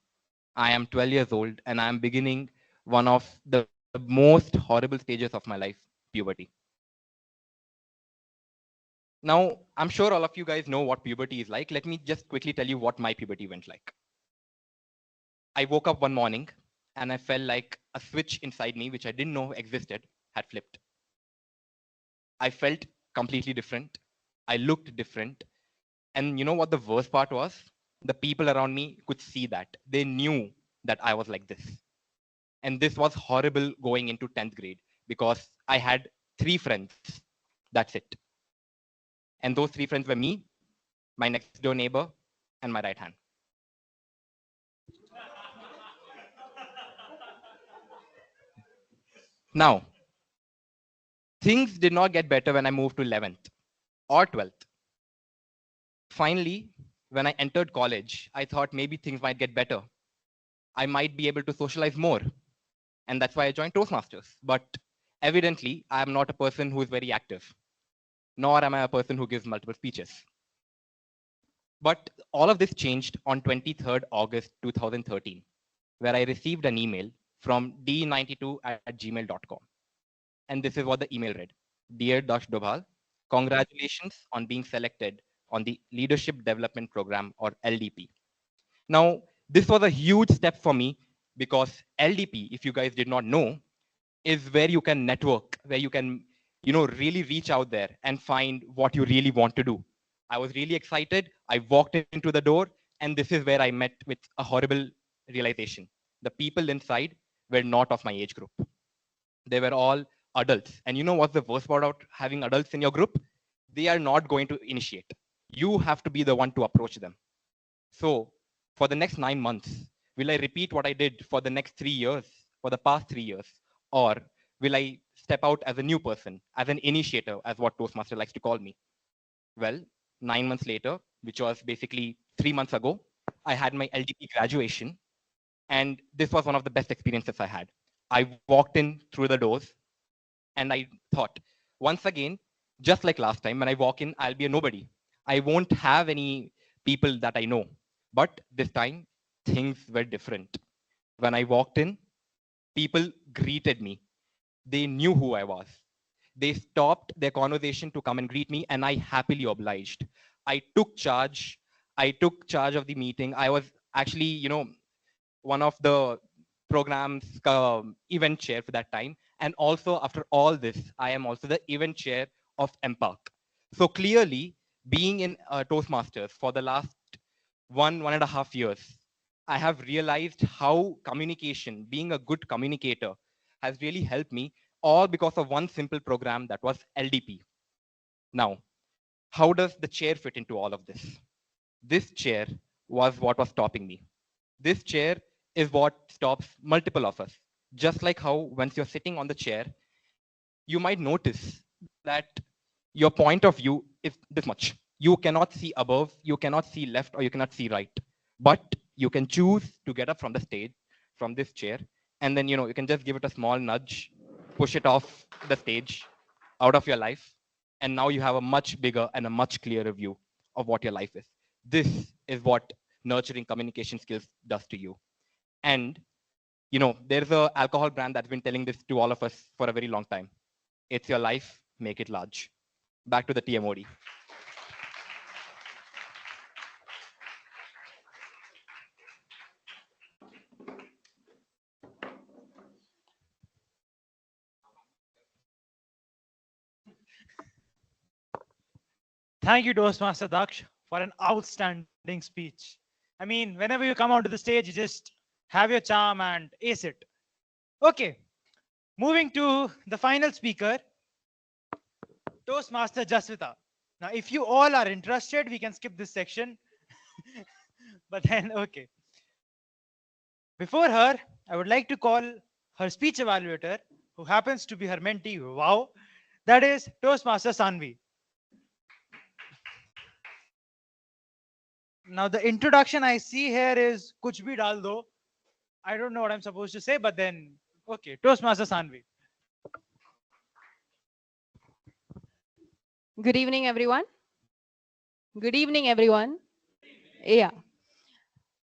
I am 12 years old and I am beginning one of the most horrible stages of my life, puberty. Now, I'm sure all of you guys know what puberty is like. Let me just quickly tell you what my puberty went like. I woke up one morning and I felt like a switch inside me, which I didn't know existed, had flipped. I felt completely different. I looked different. And you know what the worst part was? The people around me could see that. They knew that I was like this. And this was horrible going into 10th grade because I had 3 friends. That's it. And those 3 friends were me, my next door neighbor, and my right hand. Now, things did not get better when I moved to 11th or 12th. Finally, when I entered college, I thought maybe things might get better. I might be able to socialize more. And that's why I joined Toastmasters. But evidently, I am not a person who is very active, nor am I a person who gives multiple speeches. But all of this changed on 23rd August 2013, where I received an email from d92@gmail.com. And this is what the email read. Dear Daksh Dobhal, congratulations on being selected on the Leadership Development Program, or LDP. Now, this was a huge step for me because LDP, if you guys did not know, is where you can network, where you can, really reach out there and find what you really want to do. I was really excited. I walked into the door, and this is where I met with a horrible realization. The people inside were not of my age group. They were all adults. And you know what's the worst part about having adults in your group? They are not going to initiate. You have to be the one to approach them. So for the next 9 months, will I repeat what I did for the next 3 years, for the past 3 years? Or will I step out as a new person, as an initiator, as what Toastmaster likes to call me? Well, 9 months later, which was basically 3 months ago, I had my LDP graduation. And this was one of the best experiences I had. I walked in through the doors and I thought, once again, just like last time, when I walk in, I'll be a nobody. I won't have any people that I know. But this time, things were different. When I walked in, people greeted me. They knew who I was. They stopped their conversation to come and greet me, and I happily obliged. I took charge. I took charge of the meeting. I was actually, one of the program's event chair for that time. And also after all this, I am also the event chair of MPark. So clearly, being in Toastmasters for the last 1.5 years, I have realized how communication, being a good communicator, has really helped me, all because of one simple program that was LDP. Now, how does the chair fit into all of this? This chair was what was stopping me. This chair is what stops multiple of us. Just like how once you're sitting on the chair, you might notice that your point of view is this much. You cannot see above, you cannot see left, or you cannot see right. But you can choose to get up from the stage, from this chair, and then you can just give it a small nudge, push it off the stage, out of your life, and now you have a much bigger and a much clearer view of what your life is. This is what nurturing communication skills does to you. And there's a alcohol brand that's been telling this to all of us for a very long time. It's your life, make it large. Back to the TMoD. Thank you, Toastmaster Daksh, for an outstanding speech. I mean, whenever you come onto the stage, you just have your charm and ace it. Okay, moving to the final speaker, Toastmaster Jasvitha. Now, if you all are interested, we can skip this section. But then, okay. Before her, I would like to call her speech evaluator, who happens to be her mentee. Wow. That is Toastmaster Saanvi. Now, the introduction I see here is Kuch bhi dal do. I don't know what I'm supposed to say, but then, okay, Toastmaster Saanvi. Good evening, everyone. Good evening, everyone. Yeah.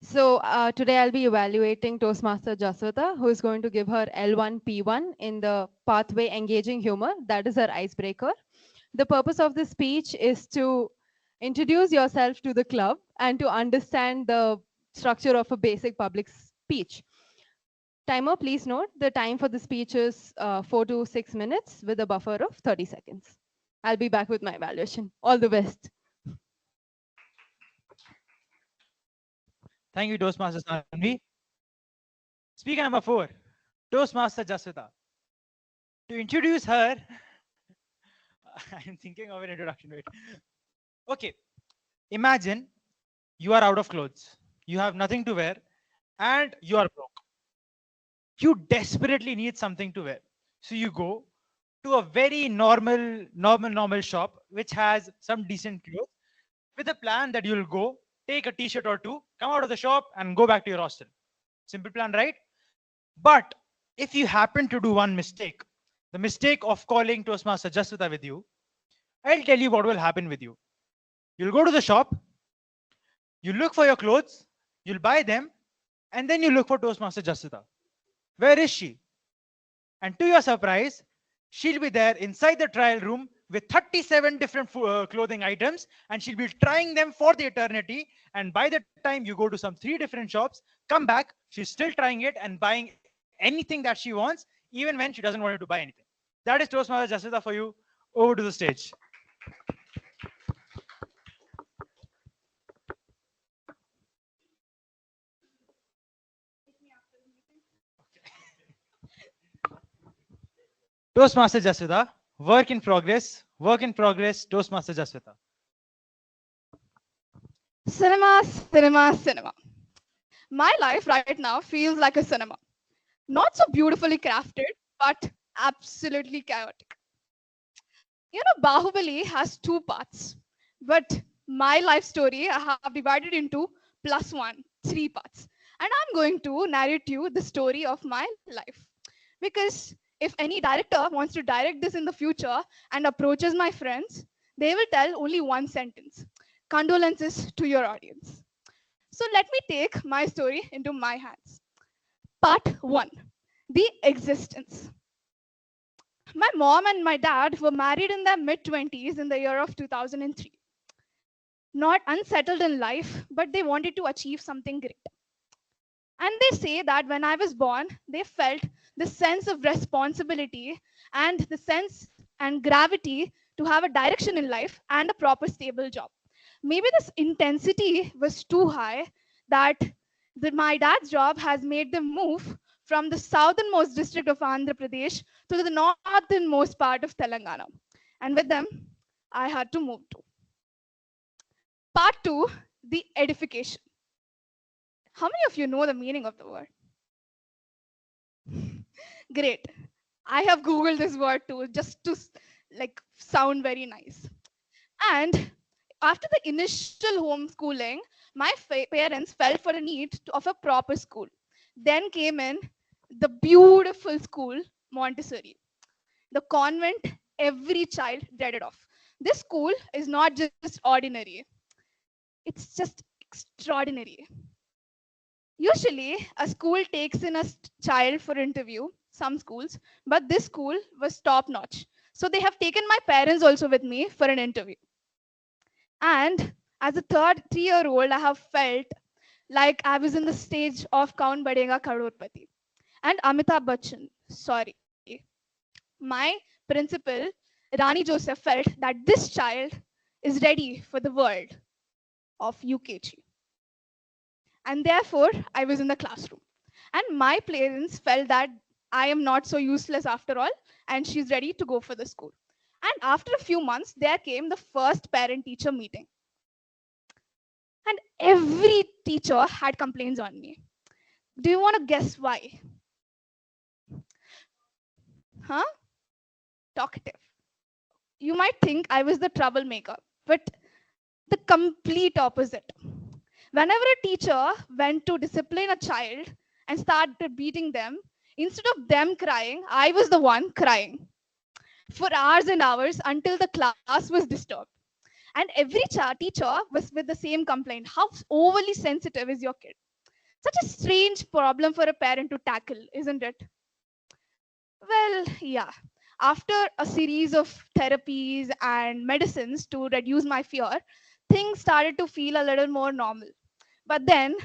So today I'll be evaluating Toastmaster Jasvitha, who is going to give her L1 P1 in the pathway engaging humor. That is her icebreaker. The purpose of this speech is to introduce yourself to the club and to understand the structure of a basic public speech. Timer, please note the time for the speech is 4 to 6 minutes with a buffer of 30 seconds. I'll be back with my evaluation. All the best. Thank you, Toastmaster Saanvi. Speaker number 4, Toastmaster Jasvitha. To introduce her, I'm thinking of an introduction. Wait. Okay, imagine you are out of clothes, you have nothing to wear, and you are broke. You desperately need something to wear. So you go to a very normal shop which has some decent clothes with a plan that you'll go, take a t-shirt or two, come out of the shop and go back to your hostel. Simple plan, right? But if you happen to do one mistake, the mistake of calling Toastmaster Jasvitha with you, I'll tell you what will happen with you. You'll go to the shop, you look for your clothes, you'll buy them, and then you look for Toastmaster Jasvitha. Where is she? And to your surprise, she'll be there inside the trial room with 37 different clothing items, and she'll be trying them for the eternity. And by the time you go to some 3 different shops, come back, she's still trying it and buying anything that she wants, even when she doesn't want you to buy anything. That is Toastmaster Jasvitha for you. Over to the stage. Toastmaster Jasvitha, work in progress, Toastmaster Jasvitha. Cinema, cinema, cinema. My life right now feels like a cinema. Not so beautifully crafted, but absolutely chaotic. Bahubali has 2 parts, but my life story I have divided into +1, 3 parts. And I'm going to narrate you the story of my life. Because if any director wants to direct this in the future and approaches my friends, they will tell only one sentence: condolences to your audience. So let me take my story into my hands. Part 1, the existence. My mom and my dad were married in their mid-20s in the year of 2003. Not unsettled in life, but they wanted to achieve something great. And they say that when I was born, they felt the sense of responsibility and the sense and gravity to have a direction in life and a proper stable job. Maybe this intensity was too high that my dad's job has made them move from the southernmost district of Andhra Pradesh to the northernmost part of Telangana. And with them, I had to move to. Part 2, the edification. How many of you know the meaning of the word? Great. I have Googled this word too, just to like sound very nice. And after the initial homeschooling, my parents felt for a need of a proper school. Then came in the beautiful school, Montessori. The convent every child dreaded of. This school is not just ordinary, it's just extraordinary. Usually, a school takes in a child for interview, some schools, but this school was top notch. So they have taken my parents also with me for an interview. And as a 3-year-old, I have felt like I was in the stage of Count Badega Kadorpati. And Amitabh Bachchan, sorry. My principal, Rani Joseph, felt that this child is ready for the world of UKG. And therefore, I was in the classroom. And my parents felt that I am not so useless after all, and she's ready to go for the school. And after a few months, there came the first parent-teacher meeting. And every teacher had complaints on me. Do you want to guess why? Huh? Talkative. You might think I was the troublemaker, but the complete opposite. Whenever a teacher went to discipline a child and started beating them, instead of them crying, I was the one crying for hours and hours until the class was disturbed. And every teacher was with the same complaint. How overly sensitive is your kid? Such a strange problem for a parent to tackle, isn't it? Well, yeah. After a series of therapies and medicines to reduce my fear, things started to feel a little more normal. But then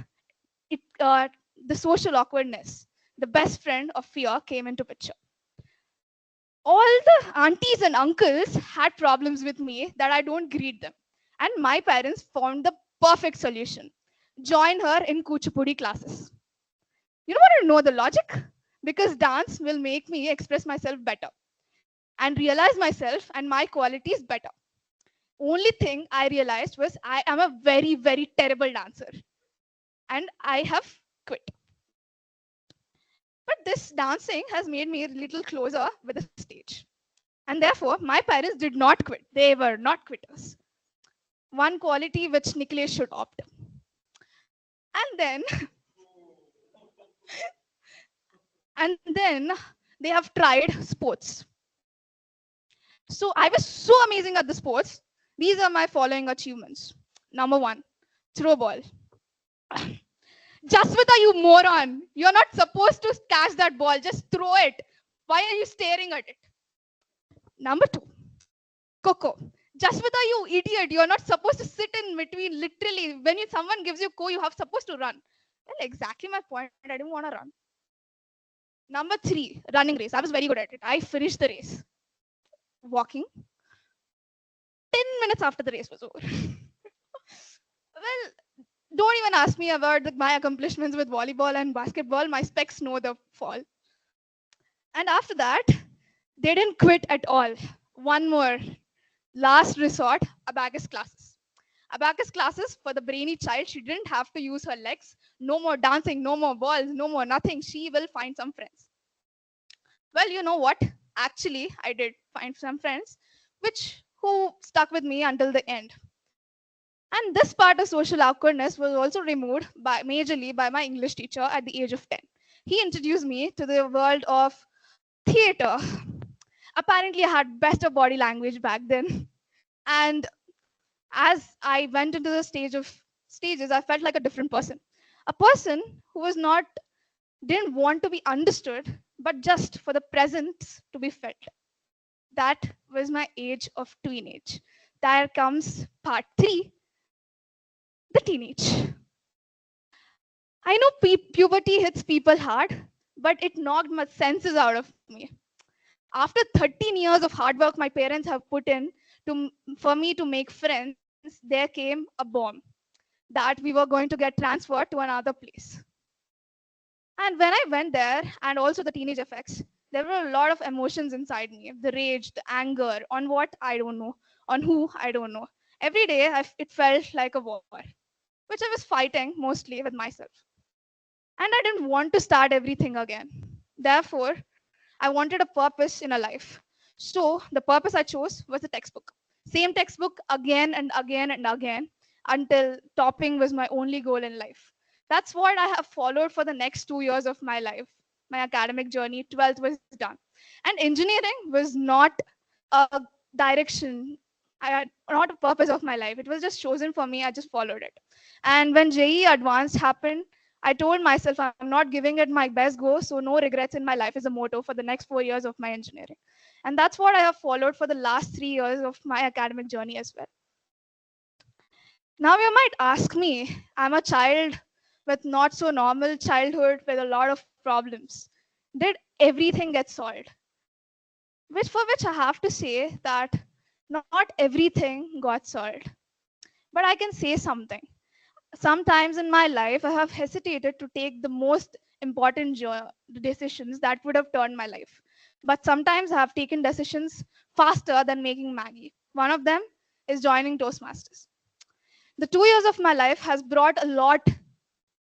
the social awkwardness, the best friend of fear, came into picture. All the aunties and uncles had problems with me that I don't greet them. And my parents found the perfect solution. Join her in Kuchipudi classes. You want to know the logic? Because dance will make me express myself better and realize myself and my qualities better. Only thing I realized was I am a very, very terrible dancer. And I have quit. But this dancing has made me a little closer with the stage. And therefore, my parents did not quit. They were not quitters. One quality which Nikhilesh should opt. And then, they have tried sports. So I was so amazing at the sports. These are my following achievements. Number 1, throw ball. Jasvitha, you moron. You're not supposed to catch that ball. Just throw it. Why are you staring at it? Number 2, Coco. Jasvitha, you idiot. You're not supposed to sit in between. Literally, when someone gives you co, you have supposed to run. Well, exactly my point. I didn't want to run. Number 3, running race. I was very good at it. I finished the race. Walking. 10 minutes after the race was over. Well, don't even ask me about my accomplishments with volleyball and basketball. My specs know the fall. And after that, they didn't quit at all. One more. Last resort, abacus classes. Abacus classes for the brainy child. She didn't have to use her legs. No more dancing, no more balls, no more nothing. She will find some friends. Well, you know what? Actually, I did find some friends who stuck with me until the end. And this part of social awkwardness was also removed majorly by my English teacher at the age of 10. He introduced me to the world of theater. Apparently, I had better body language back then. And as I went into the stages, I felt like a different person. A person who didn't want to be understood, but just for the presence to be felt. That was my age of teenage. There comes part 3, the teenage. I know puberty hits people hard, but it knocked my senses out of me. After 13 years of hard work my parents have put in for me to make friends, there came a bomb that we were going to get transferred to another place. And when I went there, and also the teenage effects, there were a lot of emotions inside me, the rage, the anger, on what I don't know, on who I don't know. Every day it felt like a war, which I was fighting mostly with myself. And I didn't want to start everything again. Therefore, I wanted a purpose in a life. So the purpose I chose was a textbook. Same textbook again and again and again until topping was my only goal in life. That's what I have followed for the next 2 years of my life. My academic journey, 12th was done. And engineering was not a direction, not a purpose of my life. It was just chosen for me. I just followed it. And when JE Advanced happened, I told myself I'm not giving it my best go, so no regrets in my life is a motto for the next 4 years of my engineering. And that's what I have followed for the last 3 years of my academic journey as well. Now you might ask me, I'm a child with not so normal childhood with a lot of problems. Did everything get solved? For which I have to say that not everything got solved. But I can say something. Sometimes in my life, I have hesitated to take the most important decisions that would have turned my life. But sometimes I have taken decisions faster than making Maggie. One of them is joining Toastmasters. The 2 years of my life has brought a lot,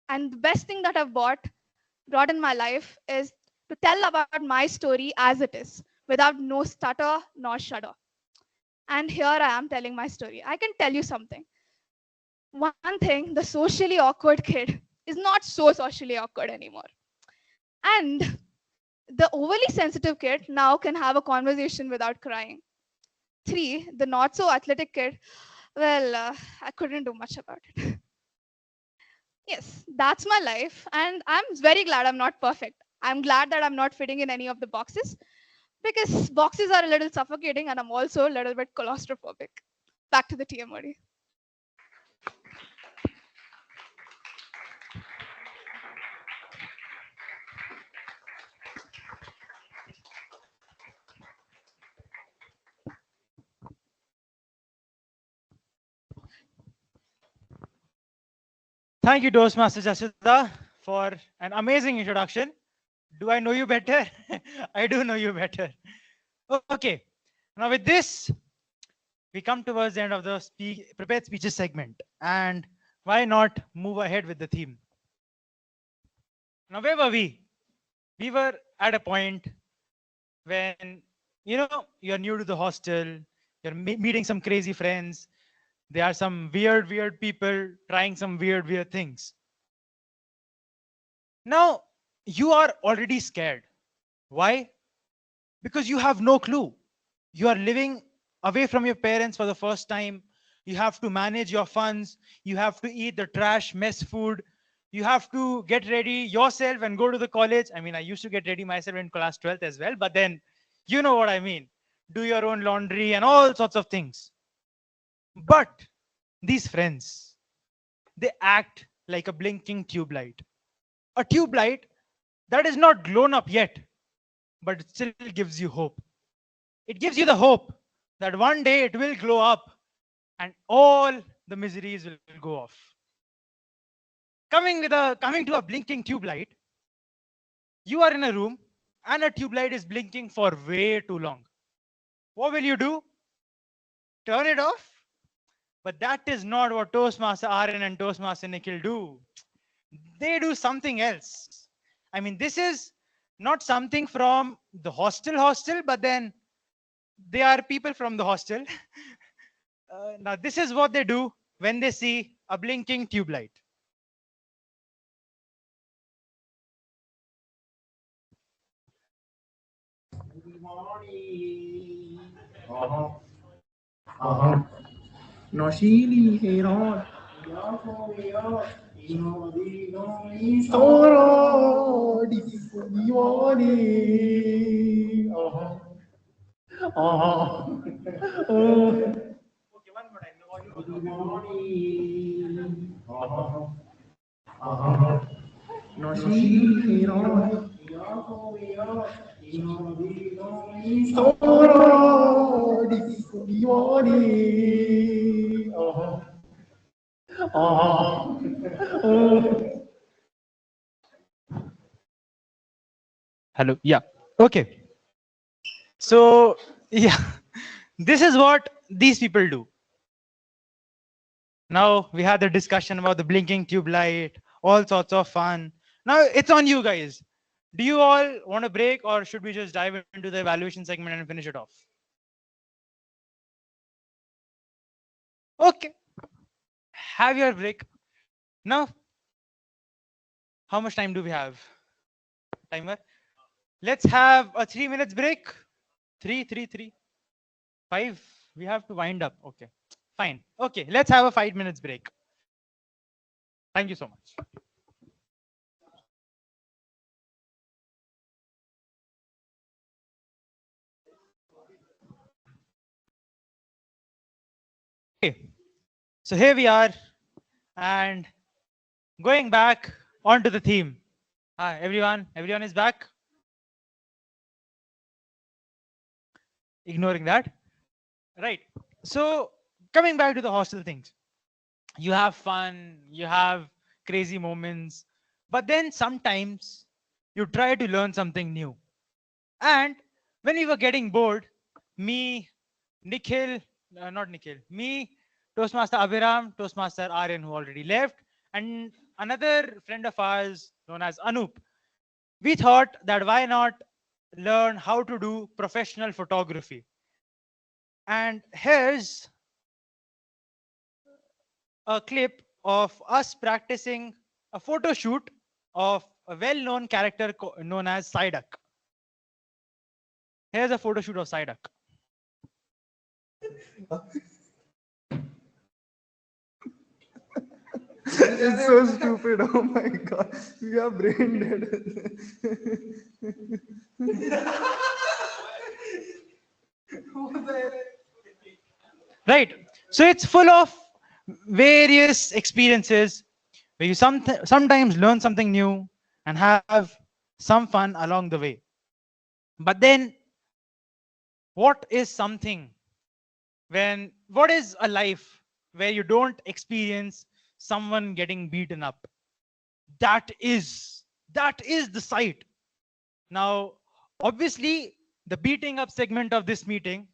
and the best thing that I've brought in my life is to tell about my story as it is, without no stutter nor shudder. And here I am telling my story. I can tell you something. One thing, the socially awkward kid is not so socially awkward anymore. And the overly sensitive kid now can have a conversation without crying. Three, the not so athletic kid, well, I couldn't do much about it. Yes, that's my life. And I'm very glad I'm not perfect. I'm glad that I'm not fitting in any of the boxes because boxes are a little suffocating and I'm also a little bit claustrophobic. Back to the TMoD. Thank you, Toastmaster Jasvitha, for an amazing introduction. Do I know you better? I do know you better. Okay, now with this, we come towards the end of the prepared speeches segment. And why not move ahead with the theme? Now, where were we? We were at a point when, you're new to the hostel, you're meeting some crazy friends, there are some weird people trying some weird things. Now, you are already scared. Why? Because you have no clue. You are living away from your parents for the first time. You have to manage your funds. You have to eat the trash mess food. You have to get ready yourself and go to the college. I mean, I used to get ready myself in class 12th as well, but then you know what I mean. Do your own laundry and all sorts of things. But these friends, they act like a blinking tube light. A tube light that is not blown up yet, but it still gives you hope. It gives you the hope that one day it will glow up and all the miseries will go off. Coming to a blinking tube light, you are in a room and a tube light is blinking for way too long. What will you do? Turn it off? But that is not what Toastmaster Aaryan and Toastmaster Nikhil do. They do something else. I mean, this is not something from the hostel, but then they are people from the hostel. Now, this is what they do when they see a blinking tube light. Nosili Herod. Soro Divani. Hello. Yeah. Okay. So, yeah, this is what these people do. Now we had the discussion about the blinking tube light, all sorts of fun. Now it's on you guys. Do you all want a break, or should we just dive into the evaluation segment and finish it off? Okay. Have your break. Now, how much time do we have? Timer. Let's have a 3 minutes break. Three. 5. We have to wind up. Okay. Fine. Okay. Let's have a 5 minutes break. Thank you so much. Okay. So here we are, and going back onto the theme. Hi, everyone. Everyone is back. Ignoring that. Right. So coming back to the hostel things. You have fun, you have crazy moments, but then sometimes you try to learn something new. And when we were getting bored, me, Nikhil, not Nikhil, me, Toastmaster Abhiram, Toastmaster Aaryan, who already left, and another friend of ours known as Anup, we thought that why not learn how to do professional photography. And here's a clip of us practicing a photo shoot of a well-known character known as Psyduck. Here's a photo shoot of Psyduck. It's so stupid. Oh my god. We are brain dead. Right. So it's full of various experiences where you sometimes learn something new and have some fun along the way. But then, what is what is a life where you don't experience someone getting beaten up? That is the sight. Now, obviously, the beating up segment of this meeting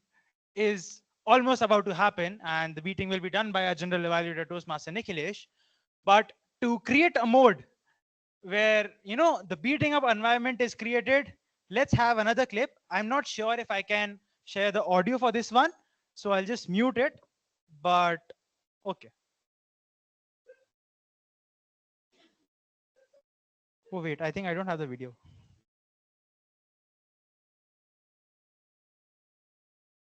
is almost about to happen, and the beating will be done by our general evaluator Toastmaster Nikhilesh. But to create a mode where the beating up environment is created, let's have another clip. I'm not sure if I can share the audio for this one, so I'll just mute it. But okay. Oh wait, I think I don't have the video.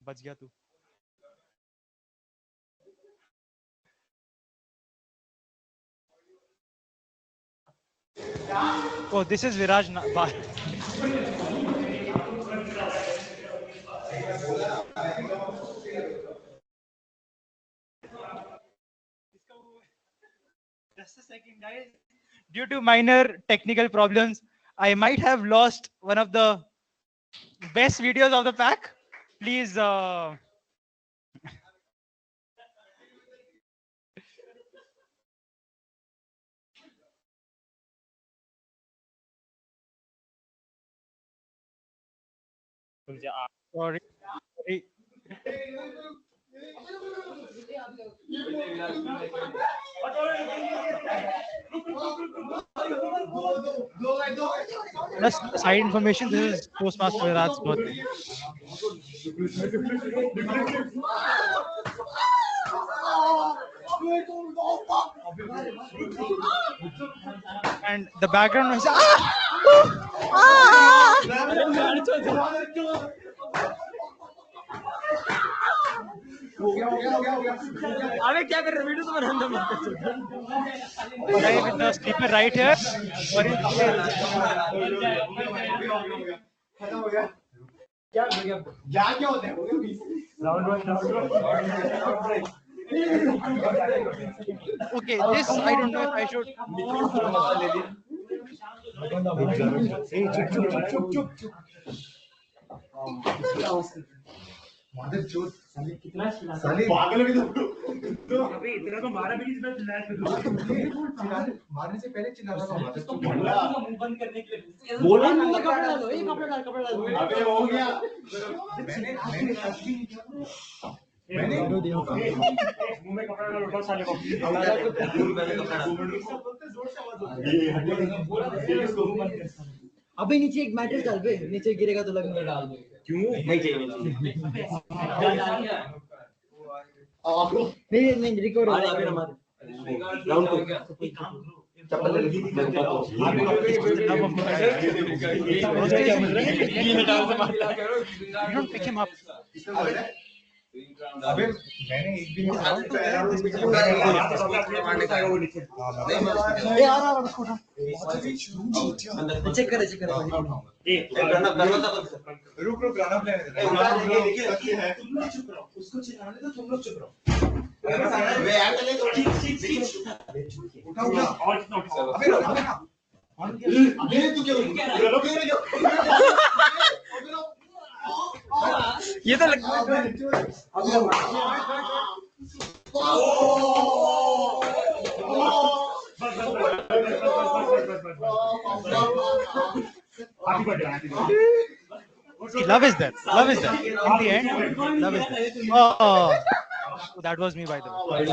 बच गया तू. Oh, this is Viraj. Just a second, guys. Due to minor technical problems, I might have lost one of the best videos of the pack. Please. Sorry. Just side information, this is Postmaster Viraj's birthday. And the background noise. अबे क्या कर रहे हो video तो बना दो Guy with the sleeper right here. क्या होता है round 1 round Okay, this I don't know if I should. पागल भी तो अबे इतना तो मारा भी नहीं जितना चिल्लाया मारने से पहले चिल्ला रहा था मुंह बंद करने के लिए बोला नहीं कपड़ा डालो ये कपड़ा डालो अबे हो गया मैंने टच भी नहीं किया मैंने मुंह में कपड़ा डाल उठा साले को अबे नीचे एक मैट्रेस डाल बे नीचे गिरेगा तो लगेगा डाल दे क्यों नहीं चाहिए नहीं रिकवर हो गया राउंड को चप्पल ले don't pick him up. अबे मैंने एक दिन चेक करे रुक गाना प्ले है उसको चिल्लाने दो तुम लोग चुप रहो अबे तू क्या ये तो See, love is there. Love is there. In the end, love is there. Oh, that was me, by the way.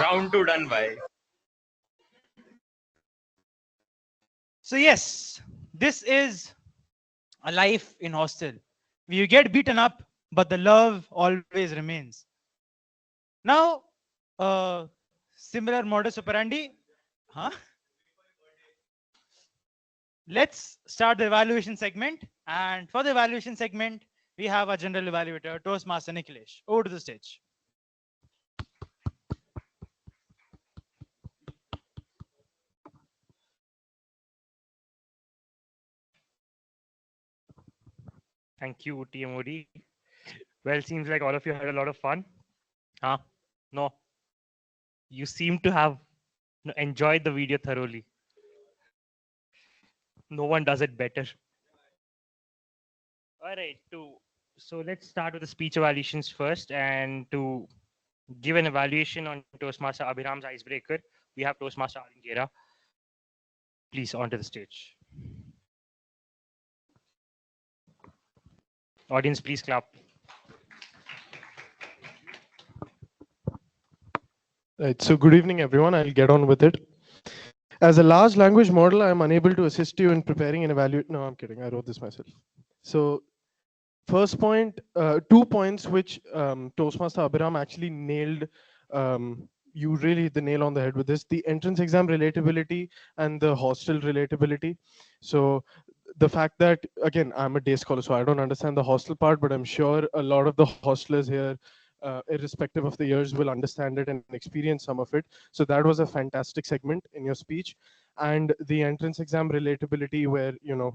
Round 2 done by. So yes, this is a life in hostel. You get beaten up, but the love always remains. Now, similar modus operandi. Huh? Let's start the evaluation segment. And for the evaluation segment, we have our general evaluator, Toastmaster Nikhilesh. Over to the stage. Thank you, TMoD. Well, seems like all of you had a lot of fun. Huh? No. You seem to have enjoyed the video thoroughly. No one does it better. All right. So let's start with the speech evaluations first. And to give an evaluation on Toastmaster Abhiram's icebreaker, we have Toastmaster Aaryan. Please, onto the stage. Audience, please clap. Right, so good evening, everyone. I'll get on with it. As a large language model, I'm unable to assist you in preparing and evaluate. No, I'm kidding. I wrote this myself. So first point, 2 points which Toastmaster Abhiram actually nailed. You really hit the nail on the head with this: the entrance exam relatability and the hostel relatability. So the fact that, again, I'm a day scholar, so I don't understand the hostel part, but I'm sure a lot of the hostlers here, irrespective of the years, will understand it and experience some of it. So that was a fantastic segment in your speech. And the entrance exam relatability, where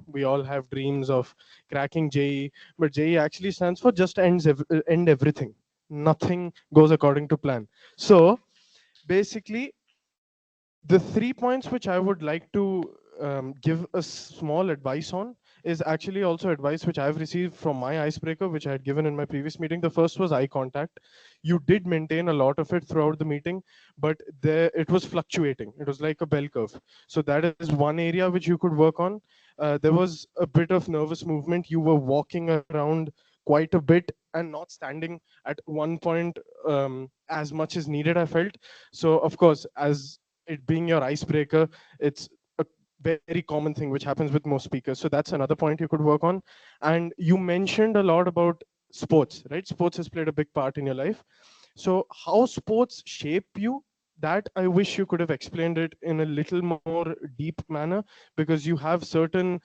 we all have dreams of cracking JE, but JE actually stands for just end everything. Nothing goes according to plan. So basically, the 3 points which I would like to give a small advice on is actually also advice which I've received from my icebreaker, which I had given in my previous meeting. The first was eye contact. You did maintain a lot of it throughout the meeting, but it was fluctuating. It was like a bell curve. So that is one area which you could work on. There was a bit of nervous movement. You were walking around quite a bit and not standing at one point as much as needed, I felt. So of course, as it being your icebreaker, it's a very common thing which happens with most speakers. So that's another point you could work on. And you mentioned a lot about sports, right? Sports has played a big part in your life. So how sports shape you, that I wish you could have explained it in a little more deep manner, because you have certain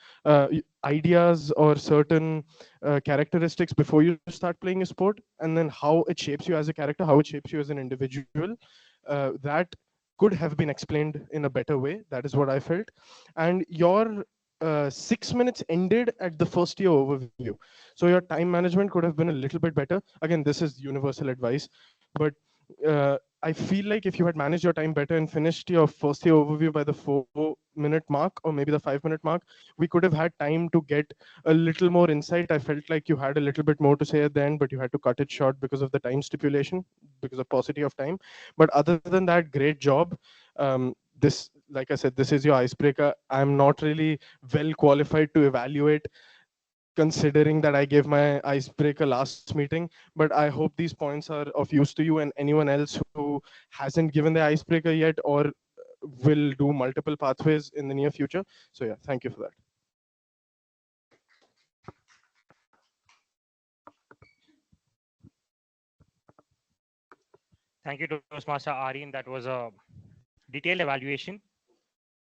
ideas or certain characteristics before you start playing a sport, and then how it shapes you as a character, how it shapes you as an individual. That could have been explained in a better way. That is what I felt. And your 6 minutes ended at the first year overview. So your time management could have been a little bit better. Again, this is universal advice, but I feel like if you had managed your time better and finished your first year overview by the 4-minute mark or maybe the 5-minute mark, we could have had time to get a little more insight. I felt like you had a little bit more to say at the end, but you had to cut it short because of the time stipulation, because of paucity of time. But other than that, great job. This, like I said, this is your icebreaker. I'm not really well qualified to evaluate, considering that I gave my icebreaker last meeting, but I hope these points are of use to you and anyone else who hasn't given the icebreaker yet or will do multiple pathways in the near future. So yeah, thank you for that. Thank you, Toastmaster Aryan. That was a detailed evaluation.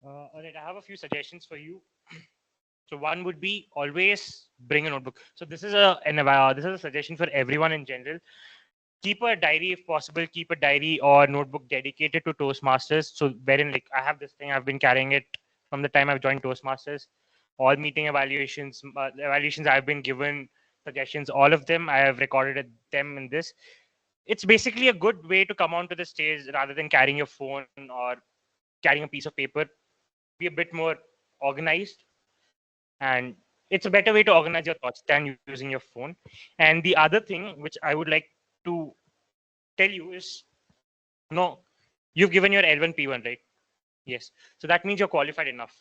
All right, I have a few suggestions for you. So one would be always bring a notebook. So this is a suggestion for everyone in general. Keep a diary if possible. Keep a diary or notebook dedicated to Toastmasters. So wherein like I have this thing, I've been carrying it from the time I've joined Toastmasters. All meeting evaluations I've been given, suggestions, all of them I have recorded them in this. It's basically a good way to come onto the stage rather than carrying your phone or carrying a piece of paper. Be a bit more organized, and it's a better way to organize your thoughts than using your phone. And the other thing which I would like to tell you is, no, you've given your L1 P1, right? Yes. So that means you're qualified enough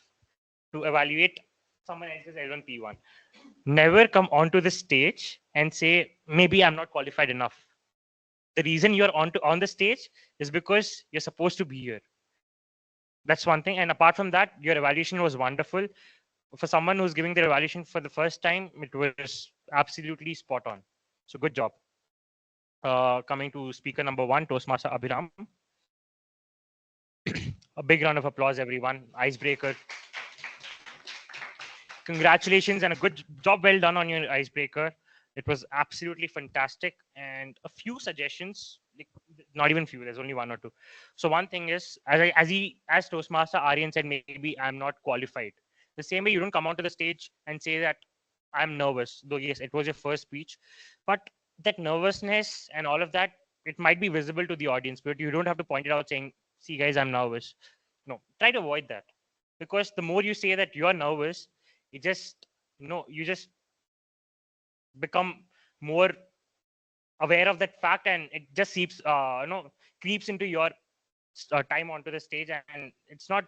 to evaluate someone else's L1 P1. Never come onto the stage and say, maybe I'm not qualified enough. The reason you're on the stage is because you're supposed to be here. That's one thing. And apart from that, your evaluation was wonderful. For someone who's giving their evaluation for the first time, it was absolutely spot on. So good job. Coming to speaker number 1, Toastmaster Abhiram. A big round of applause, everyone. Icebreaker. Congratulations and a good job well done on your icebreaker. It was absolutely fantastic. And a few suggestions, like, not even few, there's only one or two. So one thing is, as Toastmaster Aryan said, maybe I'm not qualified. The same way you don't come onto the stage and say that I'm nervous, though yes, it was your first speech, but that nervousness and all of that, it might be visible to the audience, but you don't have to point it out saying, see guys, I'm nervous. No, try to avoid that, because the more you say that you're nervous, you just become more aware of that fact, and it just creeps into your time onto the stage, and it's not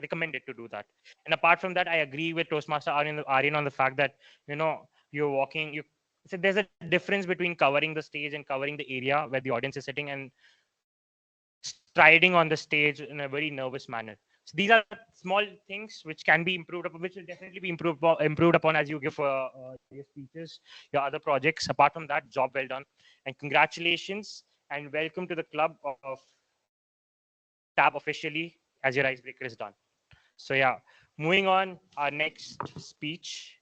recommended to do that. And apart from that, I agree with Toastmaster Aryan on the fact that you're walking. So there's a difference between covering the stage and covering the area where the audience is sitting and striding on the stage in a very nervous manner. So these are small things which can be improved upon, which will definitely be improved upon as you give your speeches, your other projects. Apart from that, job well done, and congratulations and welcome to the club of TAB officially, as your icebreaker is done. So yeah, moving on, our next speech,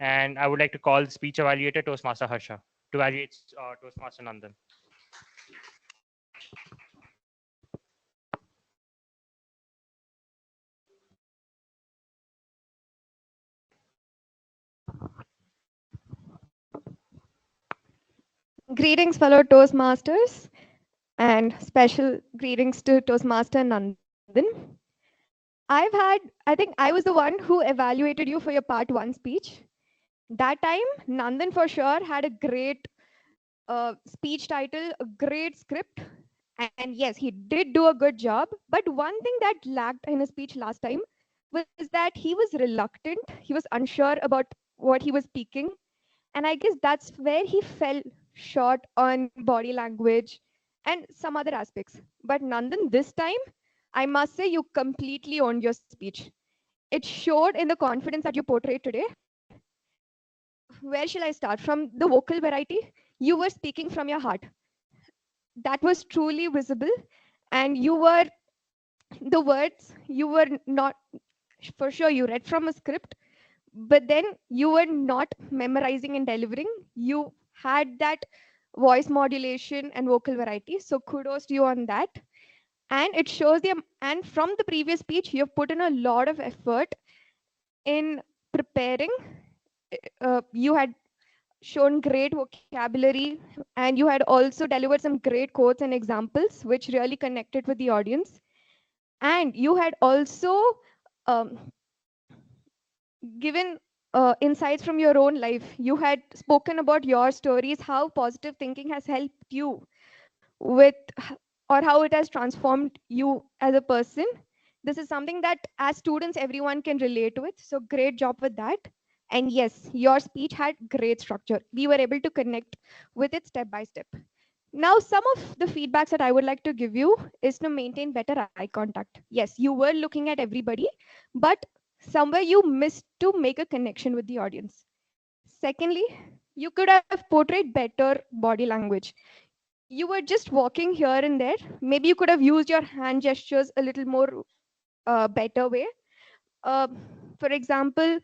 and I would like to call the speech evaluator Toastmaster Harsha to evaluate Toastmaster Nandan. Greetings, fellow Toastmasters, and special greetings to Toastmaster Nandan. I think I was the one who evaluated you for your part 1 speech. That time, Nandan for sure had a great speech title, a great script, and yes, he did do a good job. But one thing that lacked in his speech last time was that he was reluctant, he was unsure about what he was speaking, and I guess that's where he fell short on body language and some other aspects. But Nandan, this time, I must say you completely owned your speech. It showed in the confidence that you portrayed today. Where shall I start? From the vocal variety, you were speaking from your heart. That was truly visible, and the words, you were not, for sure, you read from a script, but then you were not memorizing and delivering. You had that voice modulation and vocal variety. So kudos to you on that. And it shows and from the previous speech, you've put in a lot of effort In preparing, you had shown great vocabulary and you had also delivered some great quotes and examples which really connected with the audience. And you had also um, given insights from your own life. You had spoken about your stories, how positive thinking has helped you with or how it has transformed you as a person. This is something that as students everyone can relate with, so great job with that. And yes, your speech had great structure. We were able to connect with it step by step. Now, some of the feedbacks that I would like to give you is to maintain better eye contact. Yes, you were looking at everybody, but somewhere you missed to make a connection with the audience. Secondly, you could have portrayed better body language. You were just walking here and there. Maybe you could have used your hand gestures a little more better way. Uh, for example,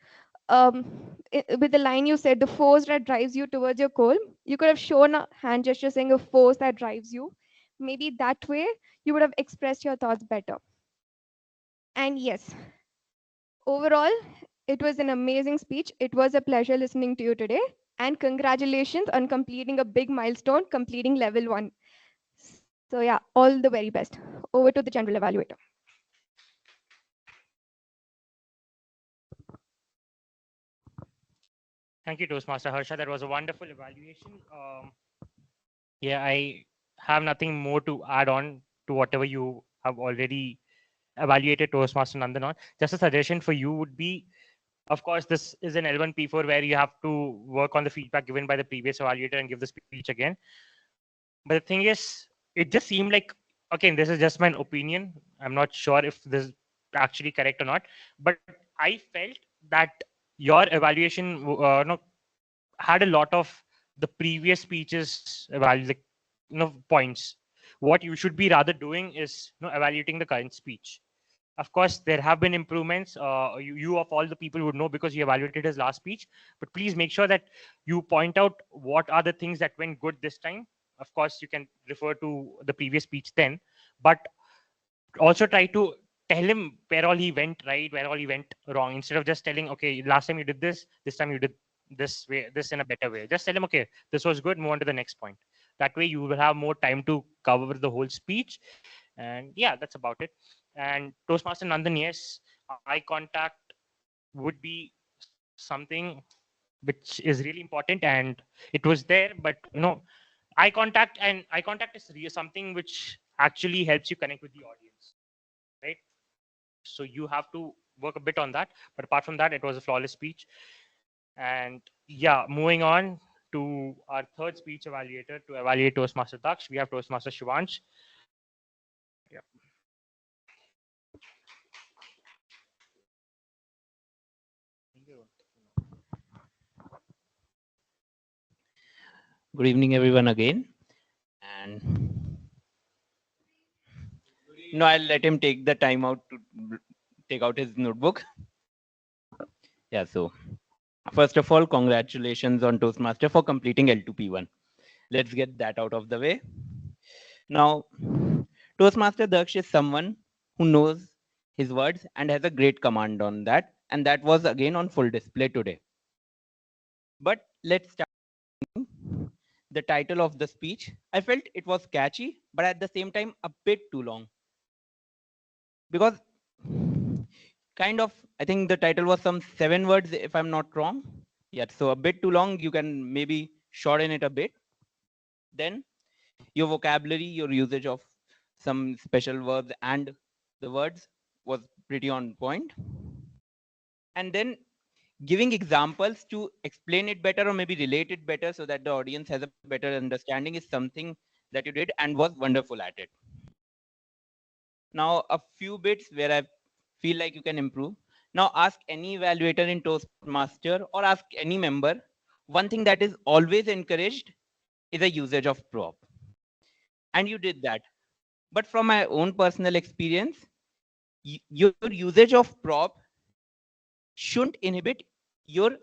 with the line you said, the force that drives you towards your goal, you could have shown a hand gesture saying a force that drives you. Maybe that way you would have expressed your thoughts better. And yes, overall, it was an amazing speech. It was a pleasure listening to you today. And congratulations on completing a big milestone, completing level 1. So yeah, all the very best. Over to the general evaluator. Thank you, Toastmaster Harsha. That was a wonderful evaluation. Yeah, I have nothing more to add on to whatever you have already evaluated Toastmaster Nandan on. Just a suggestion for you would be, of course, this is an L1 P4 where you have to work on the feedback given by the previous evaluator and give the speech again. But the thing is, it just seemed like, okay, this is just my opinion. I'm not sure if this is actually correct or not, but I felt that your evaluation no, had a lot of the previous speeches like, points. What you should be rather doing is evaluating the current speech. Of course, there have been improvements. You of all the people would know because you evaluated his last speech. But please make sure that you point out what are the things that went good this time. Of course, you can refer to the previous speech then, but also try to tell him where all he went right, where all he went wrong, instead of just telling, okay, last time you did this time you did this way, this in a better way. Just tell him, okay, this was good, move on to the next point. That way you will have more time to cover the whole speech. And yeah, that's about it. And Toastmaster Nandan, yes, eye contact would be something which is really important, and it was there. But eye contact is something which actually helps you connect with the audience, right? So you have to work a bit on that. But apart from that, it was a flawless speech. And yeah, moving on to our third speech evaluator to evaluate Toastmaster Daksh, we have Toastmaster Shivansh. Yeah. Good evening, everyone, again. And no, I'll let him take the time out to take out his notebook. Yeah, so first of all, congratulations on Toastmaster for completing L2P1. Let's get that out of the way. Now, Toastmaster Daksh is someone who knows his words and has a great command on that. And that was again on full display today. But let's start the title of the speech. I felt it was catchy, but at the same time, a bit too long. Because kind of, I think the title was some 7 words, if I'm not wrong. Yeah, so a bit too long. You can maybe shorten it a bit. Then your vocabulary, your usage of some special verbs and the words was pretty on point. And then giving examples to explain it better or maybe relate it better so that the audience has a better understanding is something that you did and was wonderful at it. Now, a few bits where I feel like you can improve. Now, ask any evaluator in Toastmaster or ask any member. One thing that is always encouraged is a usage of prop. And you did that. But from my own personal experience, your usage of prop shouldn't inhibit your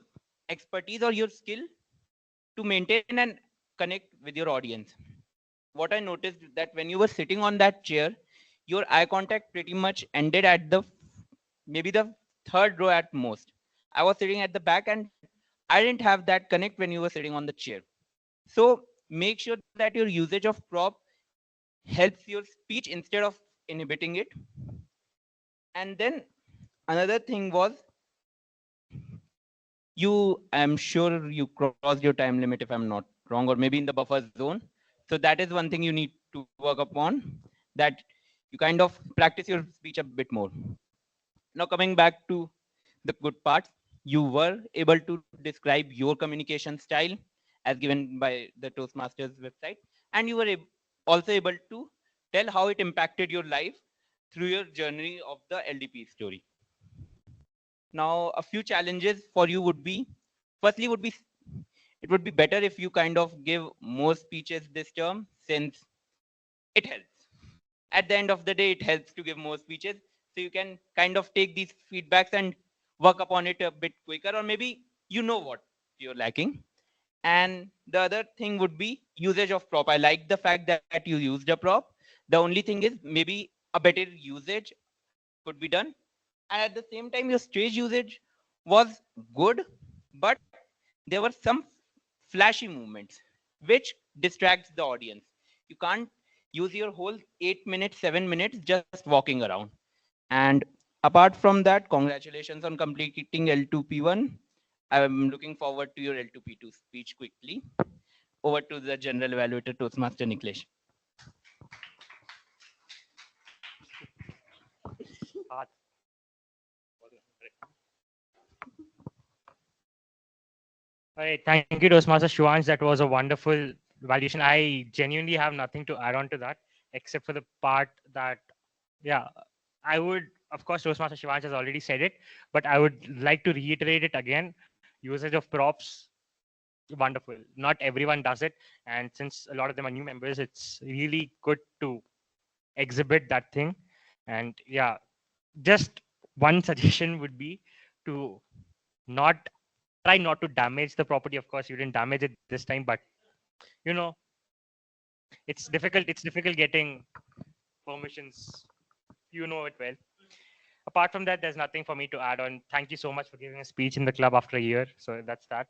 expertise or your skill to maintain and connect with your audience. What I noticed that when you were sitting on that chair, your eye contact pretty much ended at the maybe the 3rd row at most. I was sitting at the back and I didn't have that connect when you were sitting on the chair. So make sure that your usage of prop helps your speech instead of inhibiting it. And then another thing was, I'm sure you crossed your time limit if I'm not wrong, or maybe in the buffer zone. So that is one thing you need to work upon, that you kind of practice your speech a bit more. Now coming back to the good parts, you were able to describe your communication style as given by the Toastmasters website, and you were also able to tell how it impacted your life through your journey of the LDP story. Now, a few challenges for you would be, firstly would be, it would be better if you kind of give more speeches this term, since it helps. At the end of the day, it helps to give more speeches. So you can kind of take these feedbacks and work upon it a bit quicker, or maybe you know what you're lacking. And the other thing would be usage of prop. I like the fact that you used a prop. The only thing is maybe a better usage could be done. And at the same time, your stage usage was good, but there were some flashy movements which distracts the audience. You can't use your whole 8 minutes, 7 minutes just walking around. And apart from that, congratulations on completing L2P1. I'm looking forward to your L2P2 speech quickly. Over to the General Evaluator, Toastmaster Nikhilesh. All right, thank you, Toastmaster Shivansh. That was a wonderful valuation. I genuinely have nothing to add on to that, except for the part that, yeah, I would, of course, Toastmaster Shivansh has already said it, but I would like to reiterate it again. Usage of props, wonderful. Not everyone does it. And since a lot of them are new members, it's really good to exhibit that thing. And yeah, just one suggestion would be to not try not to damage the property. Of course, you didn't damage it this time, but you know, it's difficult. It's difficult getting permissions. You know it well. Apart from that, there's nothing for me to add on. Thank you so much for giving a speech in the club after a year. So that's that.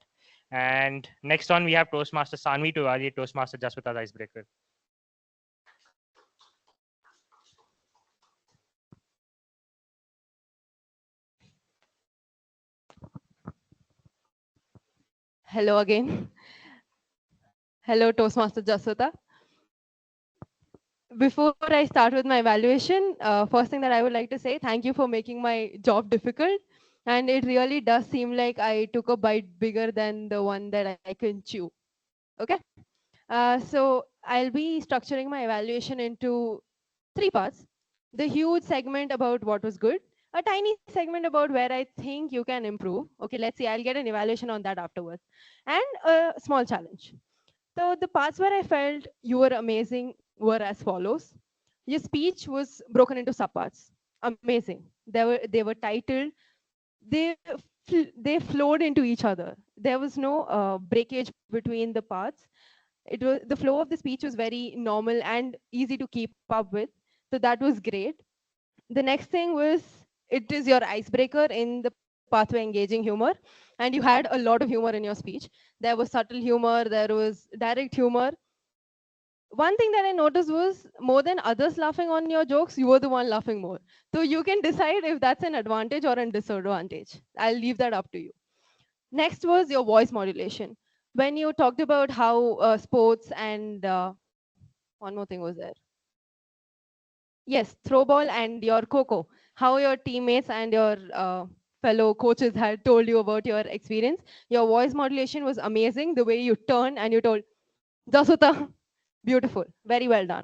And next on, we have Toastmaster Saanvi to evaluate Toastmaster Jasvitha's icebreaker. Hello again. Hello, Toastmaster Jasvitha. Before I start with my evaluation, first thing that I would like to say, thank you for making my job difficult. And it really does seem like I took a bite bigger than the one that I can chew. Okay. So I'll be structuring my evaluation into 3 parts. The huge segment about what was good, a tiny segment about where I think you can improve. Okay, let's see, I'll get an evaluation on that afterwards. And a small challenge. So the parts where I felt you were amazing were as follows. Your speech was broken into subparts. Amazing. They were titled. They flowed into each other. There was no breakage between the parts. It was the flow of the speech was very normal and easy to keep up with. So that was great. The next thing was it is your icebreaker in the pathway engaging humor, and you had a lot of humor in your speech. There was subtle humor, there was direct humor. One thing that I noticed was more than others laughing on your jokes, you were the one laughing more. So you can decide if that's an advantage or a disadvantage. I'll leave that up to you. Next was your voice modulation. When you talked about how sports and one more thing was there. Yes, throwball and your coco. How your teammates and your fellow coaches had told you about your experience. Your voice modulation was amazing. The way you turned and you told, Jasvitha, beautiful, very well done.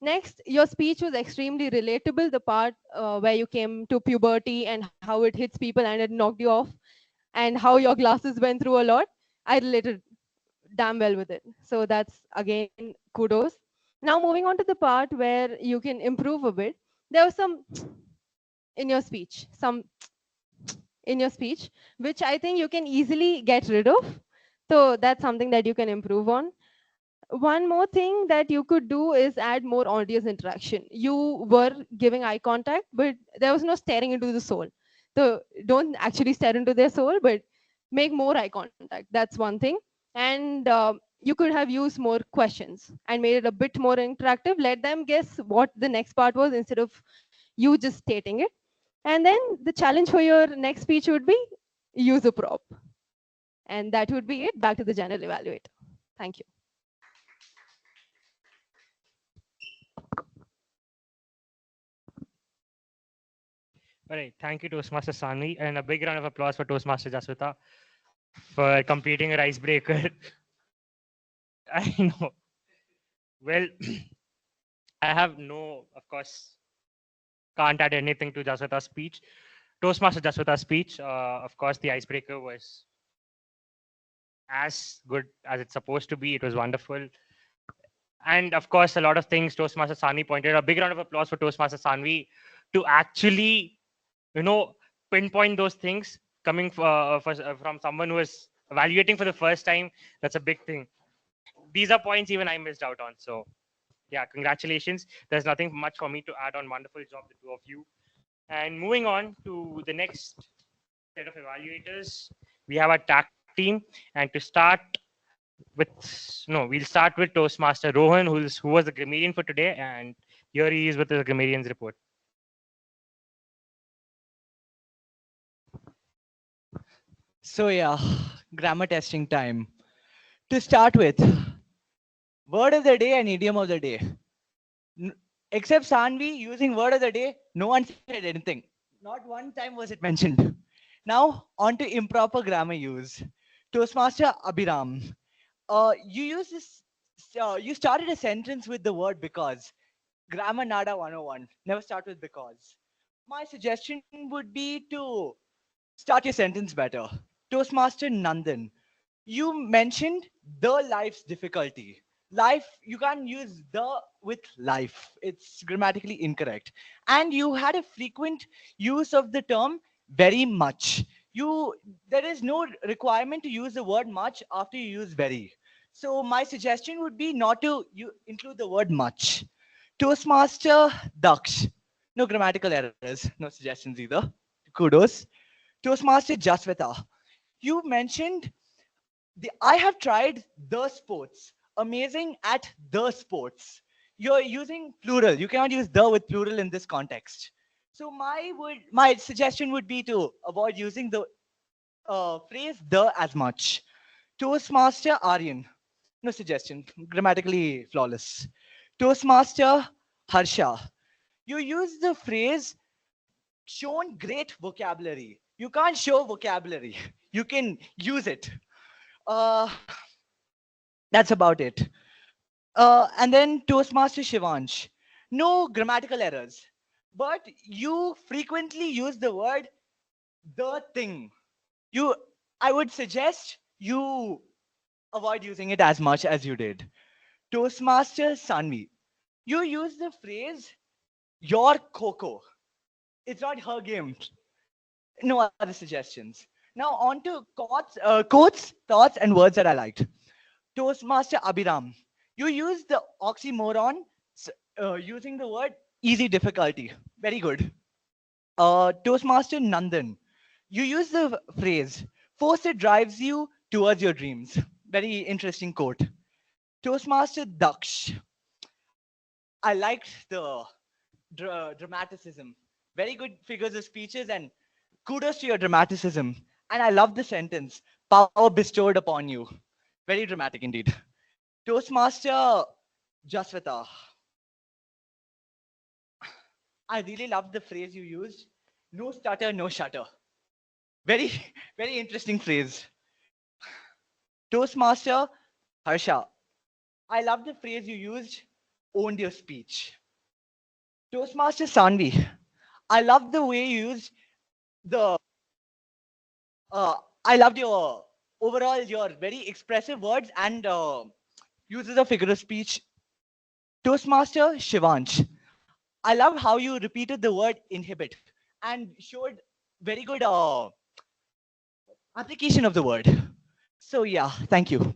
Next, your speech was extremely relatable. The part where you came to puberty and how it hits people and it knocked you off, and how your glasses went through a lot. I related damn well with it. So that's again kudos. Now moving on to the part where you can improve a bit. There was some in your speech, in your speech, which I think you can easily get rid of. So that's something that you can improve on. One more thing that you could do is add more audience interaction. You were giving eye contact, but there was no staring into the soul. So don't actually stare into their soul, but make more eye contact. That's one thing. And you could have used more questions and made it a bit more interactive. Let them guess what the next part was instead of you just stating it. And then the challenge for your next speech would be use a prop. And that would be it. Back to the general evaluator. Thank you. All right. Thank you, Toastmaster Saanvi, and a big round of applause for Toastmaster Jasvitha for completing her icebreaker. I know. Well, I have no, of course, can't add anything to Jasvitha's speech. Toastmaster Jasvitha's speech, of course, the icebreaker was as good as it's supposed to be. It was wonderful. And of course, a lot of things Toastmaster Saanvi pointed out. A big round of applause for Toastmaster Saanvi to actually, pinpoint those things coming from someone who is evaluating for the first time. That's a big thing. These are points even I missed out on. So, yeah, congratulations. There's nothing much for me to add on. Wonderful job, the two of you. And moving on to the next set of evaluators, we have a tag team. And to start we'll start with Toastmaster Rohan, who was the grammarian for today, and here he is with the grammarian's report. So yeah, grammar testing time. To start with, word of the day and idiom of the day. Except Saanvi using word of the day, no one said anything. Not one time was it mentioned. Now on to improper grammar use. Toastmaster Abhiram, you use this. You started a sentence with the word because. Grammar Nada 101. Never start with because. My suggestion would be to start your sentence better. Toastmaster Nandan, you mentioned the life's difficulty. Life, you can't use the with life. It's grammatically incorrect. And you had a frequent use of the term very much. There is no requirement to use the word much after you use very. So my suggestion would be not to include the word much. Toastmaster Daksh, no grammatical errors, no suggestions either. Kudos. Toastmaster Jasvitha, you mentioned I have tried the sports. Amazing at the sports. You're using plural. You cannot use the with plural in this context. So my suggestion would be to avoid using the phrase the as much. Toastmaster Aryan. No suggestion. Grammatically flawless. Toastmaster Harsha. You use the phrase shown great vocabulary. You can't show vocabulary. You can use it. Uh, that's about it. And then Toastmaster Shivansh. No grammatical errors. But you frequently use the word the thing. I would suggest you avoid using it as much as you did. Toastmaster Sanvi. You use the phrase your cocoa. It's not her game. No other suggestions. Now on to quotes, thoughts, and words that I liked. Toastmaster Abhiram, you use the oxymoron using the word easy difficulty. Very good. Toastmaster Nandan, you use the phrase force it drives you towards your dreams. Very interesting quote. Toastmaster Daksh, I liked the dramaticism. Very good figures of speeches and kudos to your dramaticism. And I love the sentence, power bestowed upon you. Very dramatic indeed. Toastmaster Jasvitha. I really love the phrase you used. No stutter, no shutter. Very, very interesting phrase. Toastmaster Harsha. I love the phrase you used, owned your speech. Toastmaster Saanvi. I love the way you used the I loved your overall your very expressive words and uses of figure of speech. Toastmaster Shivansh, I love how you repeated the word inhibit and showed very good application of the word. So yeah, thank you.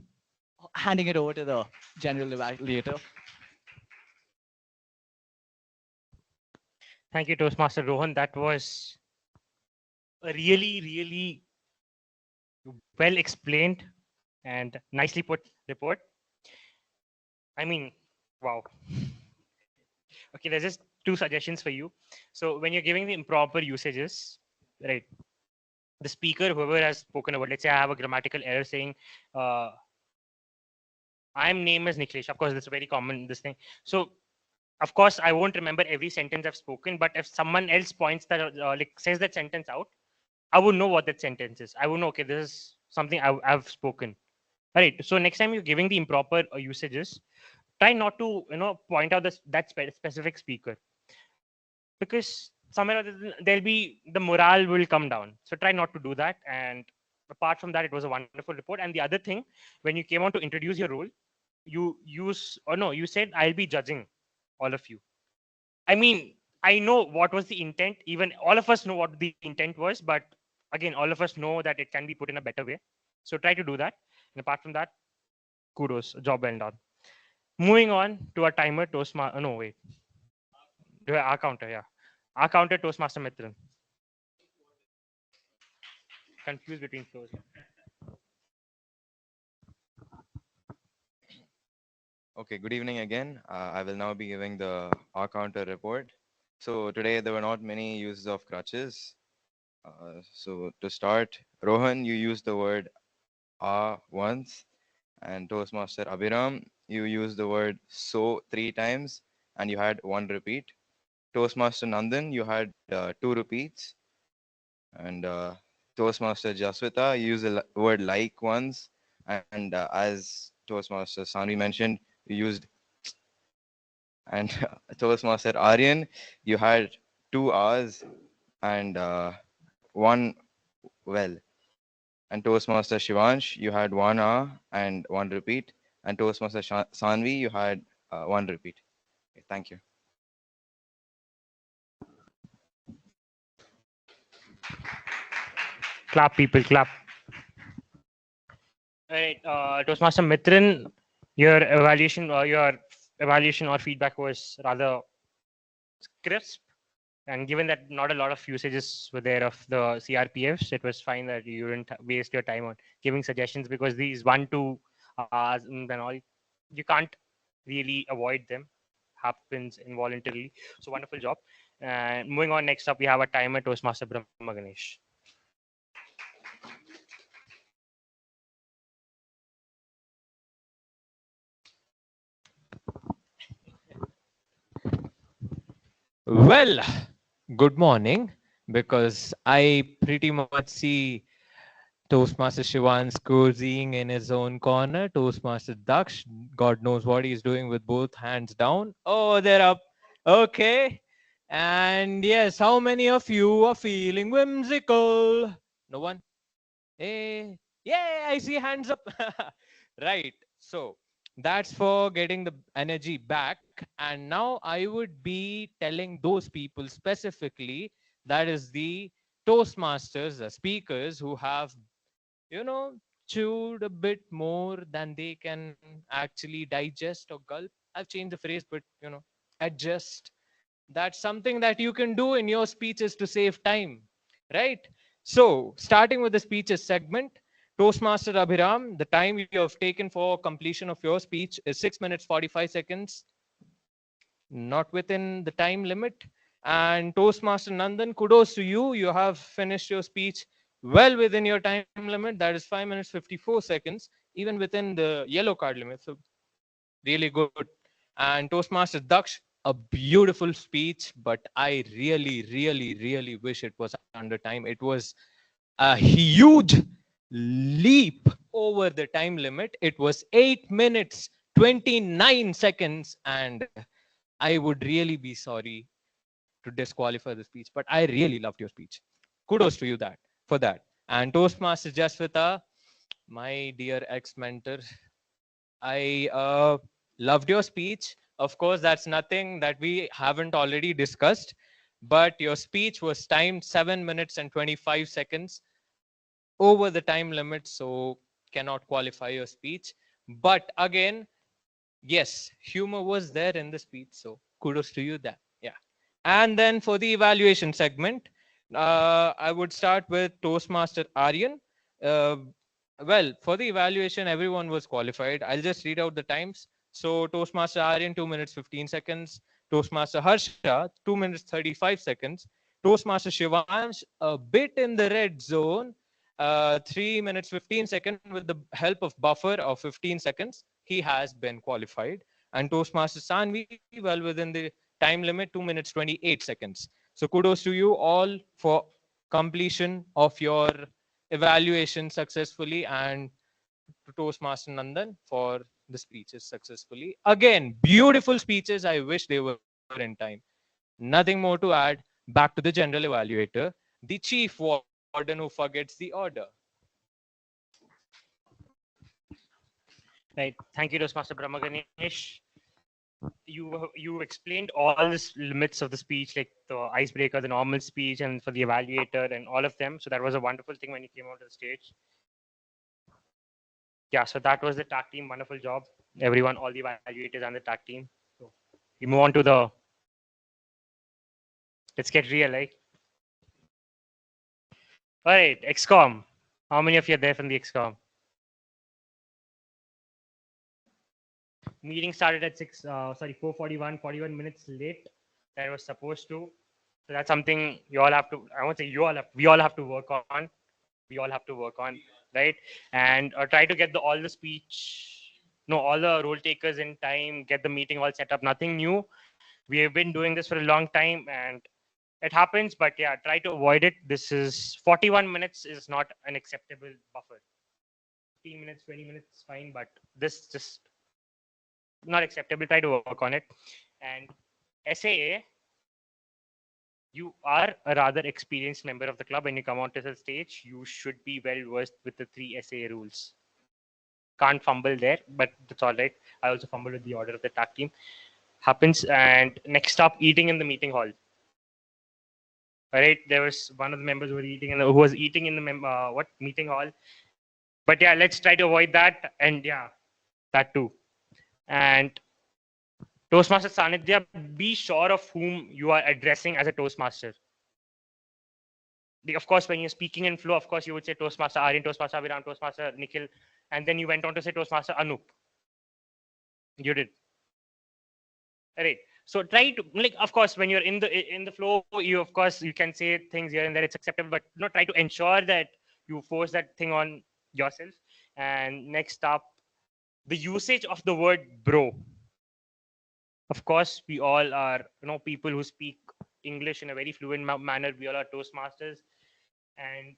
Handing it over to the general evaluator. Thank you, Toastmaster Rohan. That was a really well explained and nicely put report. I mean, wow. Okay, there's just two suggestions for you. So when you're giving the improper usages, right? The speaker, whoever has spoken about, let's say I have a grammatical error saying, I'm name as Nikhilesh. Of course, that's a very common this thing. So of course, I won't remember every sentence I've spoken, but if someone else points that, like says that sentence out, I would know what that sentence is. I would know, okay, this is something I've spoken. All right. So next time you're giving the improper usages, try not to, point out that specific speaker, because somewhere or other there'll be the morale will come down. So try not to do that. And apart from that, it was a wonderful report. And the other thing, when you came on to introduce your role, you said I'll be judging all of you. I mean, I know what was the intent. Even all of us know what the intent was, but again, all of us know that it can be put in a better way. So try to do that. And apart from that, kudos, job well done. Moving on to our timer, Toastmaster. No, wait. Our counter, yeah. Our counter, Toastmaster Mithran. Confused between flows. Okay, good evening again. I will now be giving the R counter report. So today there were not many uses of crutches. So to start, Rohan, you used the word once, and Toastmaster Abhiram, you used the word so 3 times, and you had 1 repeat. Toastmaster Nandan, you had 2 repeats, and Toastmaster Jasvitha, you used the word like once, and as Toastmaster Saanvi mentioned, you used and Toastmaster Aaryan, you had 2 R's and one well. And Toastmaster Shivansh, you had 1 R and 1 repeat. And Toastmaster Saanvi, you had 1 repeat. Okay, thank you. Clap, people, clap. All right, Toastmaster Mithran, your evaluation or feedback was rather crisp. And given that not a lot of usages were there of the CRPFs, it was fine that you didn't waste your time on giving suggestions, because these 1-2 and all, you can't really avoid them. Happens involuntarily. So wonderful job. And moving on, next up we have a timer, Toastmaster Brahma Ganesh. Well, good morning, because I pretty much see Toastmaster Shivansh cozying in his own corner. Toastmaster Daksh, God knows what he's doing with both hands down. Oh, they're up. Okay. And yes, how many of you are feeling whimsical? No one? Hey, yeah, I see hands up. Right. So that's for getting the energy back. And now I would be telling those people specifically, that is the Toastmasters, the speakers who have, chewed a bit more than they can actually digest or gulp. I've changed the phrase, but, adjust. That's something that you can do in your speeches to save time, right? So, starting with the speeches segment, Toastmaster Abhiram, the time you have taken for completion of your speech is 6 minutes 45 seconds, not within the time limit. And Toastmaster Nandan, kudos to you. You have finished your speech well within your time limit. That is 5 minutes 54 seconds, even within the yellow card limit. So, really good. And Toastmaster Daksh, a beautiful speech, but I really wish it was under time. It was a huge leap over the time limit. It was 8 minutes 29 seconds, and I would really be sorry to disqualify the speech, but I really loved your speech. Kudos to you for that. And Toastmaster Jasvitha, my dear ex-mentor, I loved your speech. Of course, that's nothing that we haven't already discussed, but your speech was timed 7 minutes and 25 seconds over the time limit, so cannot qualify your speech. But again, yes, humor was there in the speech, so kudos to you there. Yeah. And then for the evaluation segment, I would start with Toastmaster Aaryan. Uh, well, for the evaluation, everyone was qualified. I'll just read out the times. So Toastmaster Aaryan, 2 minutes 15 seconds. Toastmaster Harsha, 2 minutes 35 seconds. Toastmaster Shivansh, a bit in the red zone, 3 minutes 15 seconds with the help of buffer of 15 seconds. He has been qualified. And Toastmaster Saanvi, well within the time limit, 2 minutes 28 seconds. So kudos to you all for completion of your evaluation successfully, and to Toastmaster Nandan for the speeches successfully. Again, beautiful speeches. I wish they were in time. Nothing more to add. Back to the general evaluator, the chief warden who forgets the order. Right. Thank you, Toastmaster Brahma Ganesh. You explained all the limits of the speech, like the icebreaker, the normal speech, and for the evaluator, and all of them. So that was a wonderful thing when you came onto the stage. Yeah. So that was the tag team. Wonderful job, everyone, all the evaluators and the tag team. So we move on to the. Let's get real, right? All right, XCOM. How many of you are there from the XCOM? Meeting started at 4:41, 41 minutes late. That was supposed to. So that's something you all have to. I won't say you all have. We all have to work on. We all have to work on, right? And try to get all the speech, no, all the role takers in time. Get the meeting all set up. Nothing new. We have been doing this for a long time, and it happens. But yeah, try to avoid it. This is 41 minutes is not an acceptable buffer. 15 minutes, 20 minutes is fine, but this just not acceptable. Try to work on it. And SAA, you are a rather experienced member of the club. When you come onto the stage, you should be well versed with the 3 SAA rules. Can't fumble there, but that's all right. I also fumbled with the order of the tag team. Happens. And next up, eating in the meeting hall. All right, there was one of the members who was eating in the meeting hall. But yeah, let's try to avoid that. And yeah, that too. And Toastmaster Sanidhya, be sure of whom you are addressing as a Toastmaster. Of course, when you're speaking in flow, of course, you would say Toastmaster Aryan, Toastmaster Abhiram, Toastmaster Nikhil, and then you went on to say Toastmaster Anup. You did. Right. So try to, like, of course, when you're in the flow, you of course you can say things here and there. It's acceptable, but not try to ensure that you force that thing on yourself. And next up, the usage of the word bro. Of course, we all are, people who speak English in a very fluent manner. We all are Toastmasters, and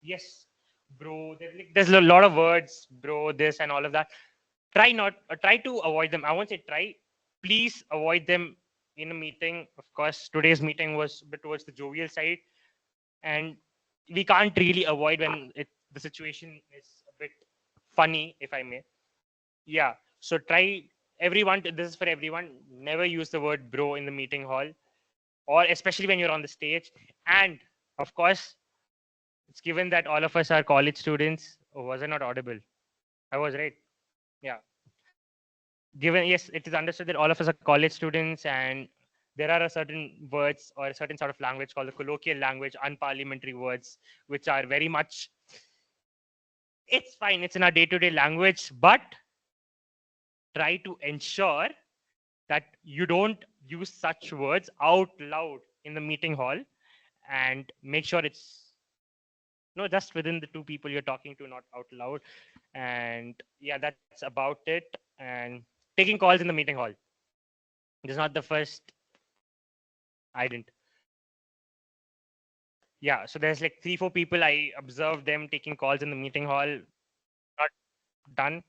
yes, bro. There's a lot of words, bro, this and all of that. Try to avoid them. I won't say try. Please avoid them in a meeting. Of course, today's meeting was a bit towards the jovial side, and we can't really avoid when the situation is a bit funny, if I may. Yeah. So try everyone. This is for everyone. Never use the word bro in the meeting hall, or especially when you're on the stage. And of course, it's given that all of us are college students. Oh, was I not audible? I was right. Yeah. Given, yes, it is understood that all of us are college students, and there are a certain words or a certain sort of language called the colloquial language, unparliamentary words, which are very much. It's fine. It's in our day-to-day language, but try to ensure that you don't use such words out loud in the meeting hall, and make sure it's just within the two people you're talking to, not out loud. And yeah, that's about it. And taking calls in the meeting hall. This is not the first. I didn't. Yeah, so there's like 3-4 people. I observed them taking calls in the meeting hall. Not done.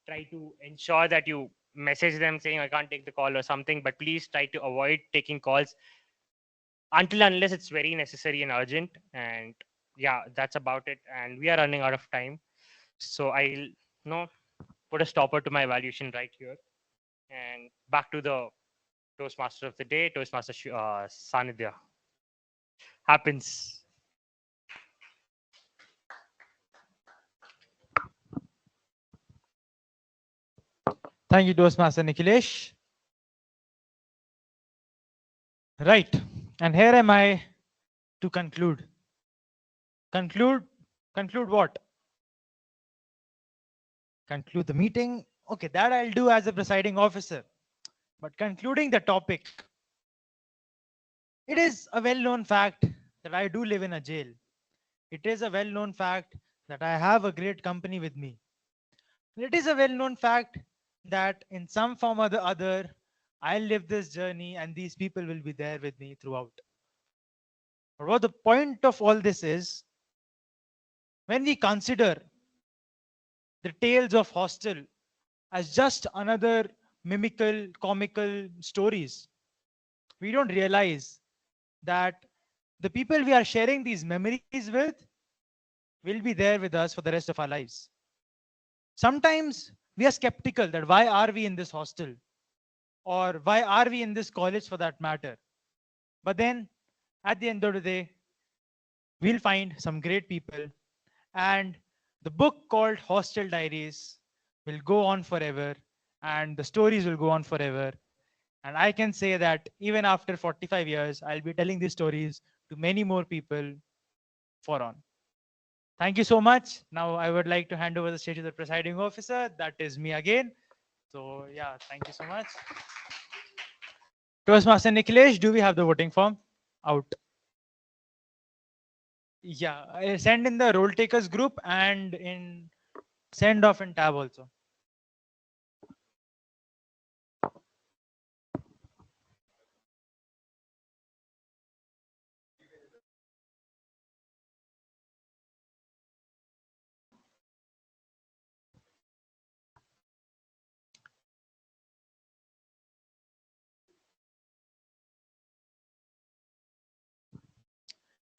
Try to ensure that you message them saying I can't take the call or something, but please try to avoid taking calls unless it's very necessary and urgent. And yeah, that's about it. And we are running out of time, so I'll put a stopper to my evaluation right here. And back to the Toastmaster of the day, Toastmaster Sanidhya. Happens. Thank you, Toastmaster Nikhilesh. Right. And here am I to conclude Conclude what? Conclude the meeting. Okay, that I'll do as a presiding officer. But concluding the topic, it is a well-known fact that I do live in a jail. It is a well-known fact that I have a great company with me. It is a well-known fact that in some form or the other, I'll live this journey and these people will be there with me throughout. But what the point of all this is, when we consider the tales of Hostel as just another mimical, comical stories, we don't realize that the people we are sharing these memories with will be there with us for the rest of our lives. Sometimes we are skeptical that why are we in this hostel, or why are we in this college for that matter. But then at the end of the day, we'll find some great people, and the book called Hostel Diaries will go on forever, and the stories will go on forever. And I can say that even after 45 years, I'll be telling these stories to many more people for on. Thank you so much. Now I would like to hand over the stage to the presiding officer. That is me again. So yeah, thank you so much. Toastmaster Nikhilesh, do we have the voting form out? Yeah, I send in the roll takers group and in send off in tab also.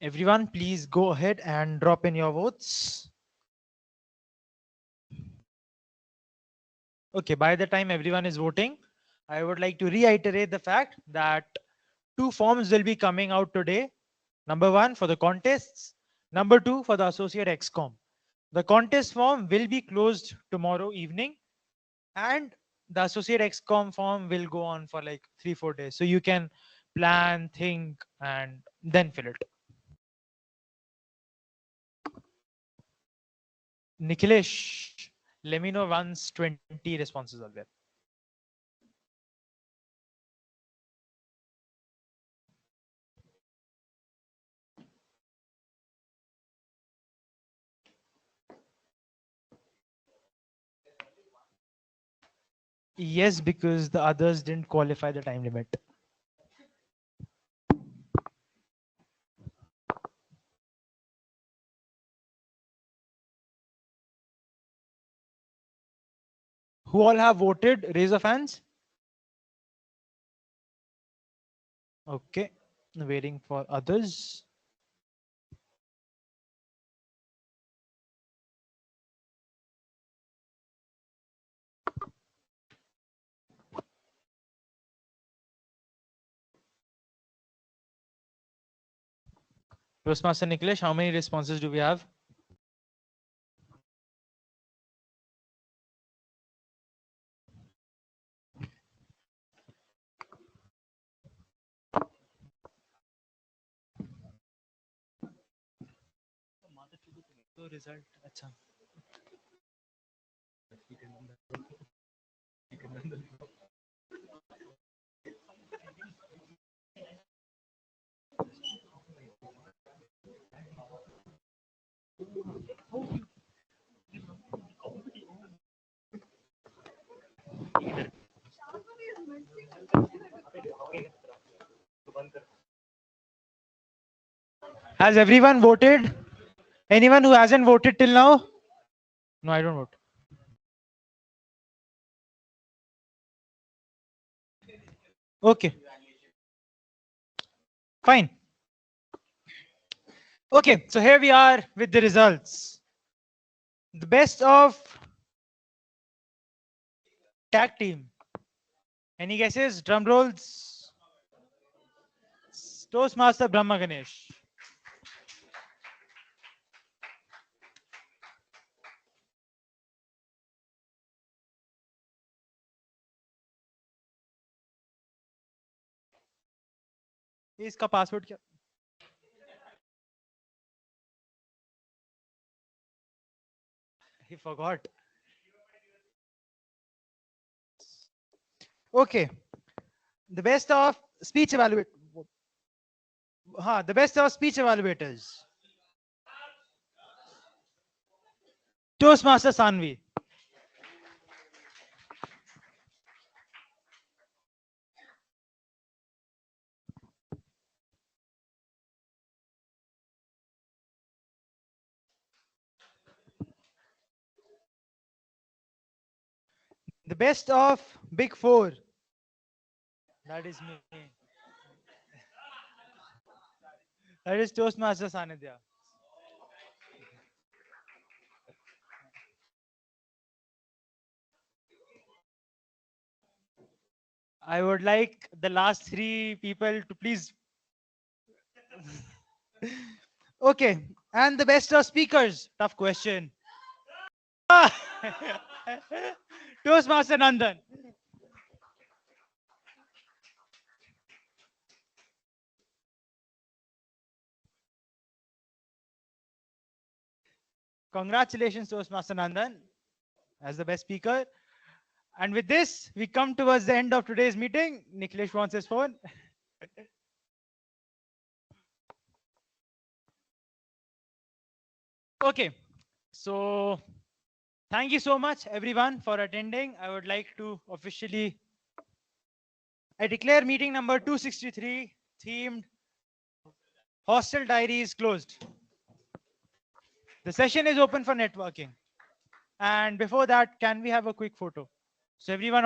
Everyone, please go ahead and drop in your votes. Okay, by the time everyone is voting, I would like to reiterate the fact that two forms will be coming out today. Number one for the contests, number two for the associate XCOM. The contest form will be closed tomorrow evening, and the associate XCOM form will go on for like 3-4 days. So you can plan, think, and then fill it. Nikhilesh, let me know once 20 responses are there. Yes, because the others didn't qualify the time limit. Who all have voted? Raise of hands. Okay, waiting for others. Toastmaster Nikhilesh, how many responses do we have? तो result अच्छा Has everyone voted? Anyone who hasn't voted till now? No, I don't vote. Okay. Fine. Okay, so here we are with the results. The best of tag team. Any guesses? Drum rolls. Toastmaster Brahma Ganesh. इसका password क्या I forgot. Okay. The best of speech evaluate. The best of speech evaluators. Toastmaster Saanvi. The best of Big Four. That is me. That is Toastmaster Sanidhya. I would like the last three people to please. Okay. And the best of speakers. Tough question. Toastmaster Nandan. Congratulations, Toastmaster Nandan, as the best speaker. And with this, we come towards the end of today's meeting. Nikhilesh wants his phone. Okay. So thank you so much, everyone, for attending. I would like to officially I declare meeting number 263 themed Hostel Diaries closed. The session is open for networking. And before that, can we have a quick photo? So everyone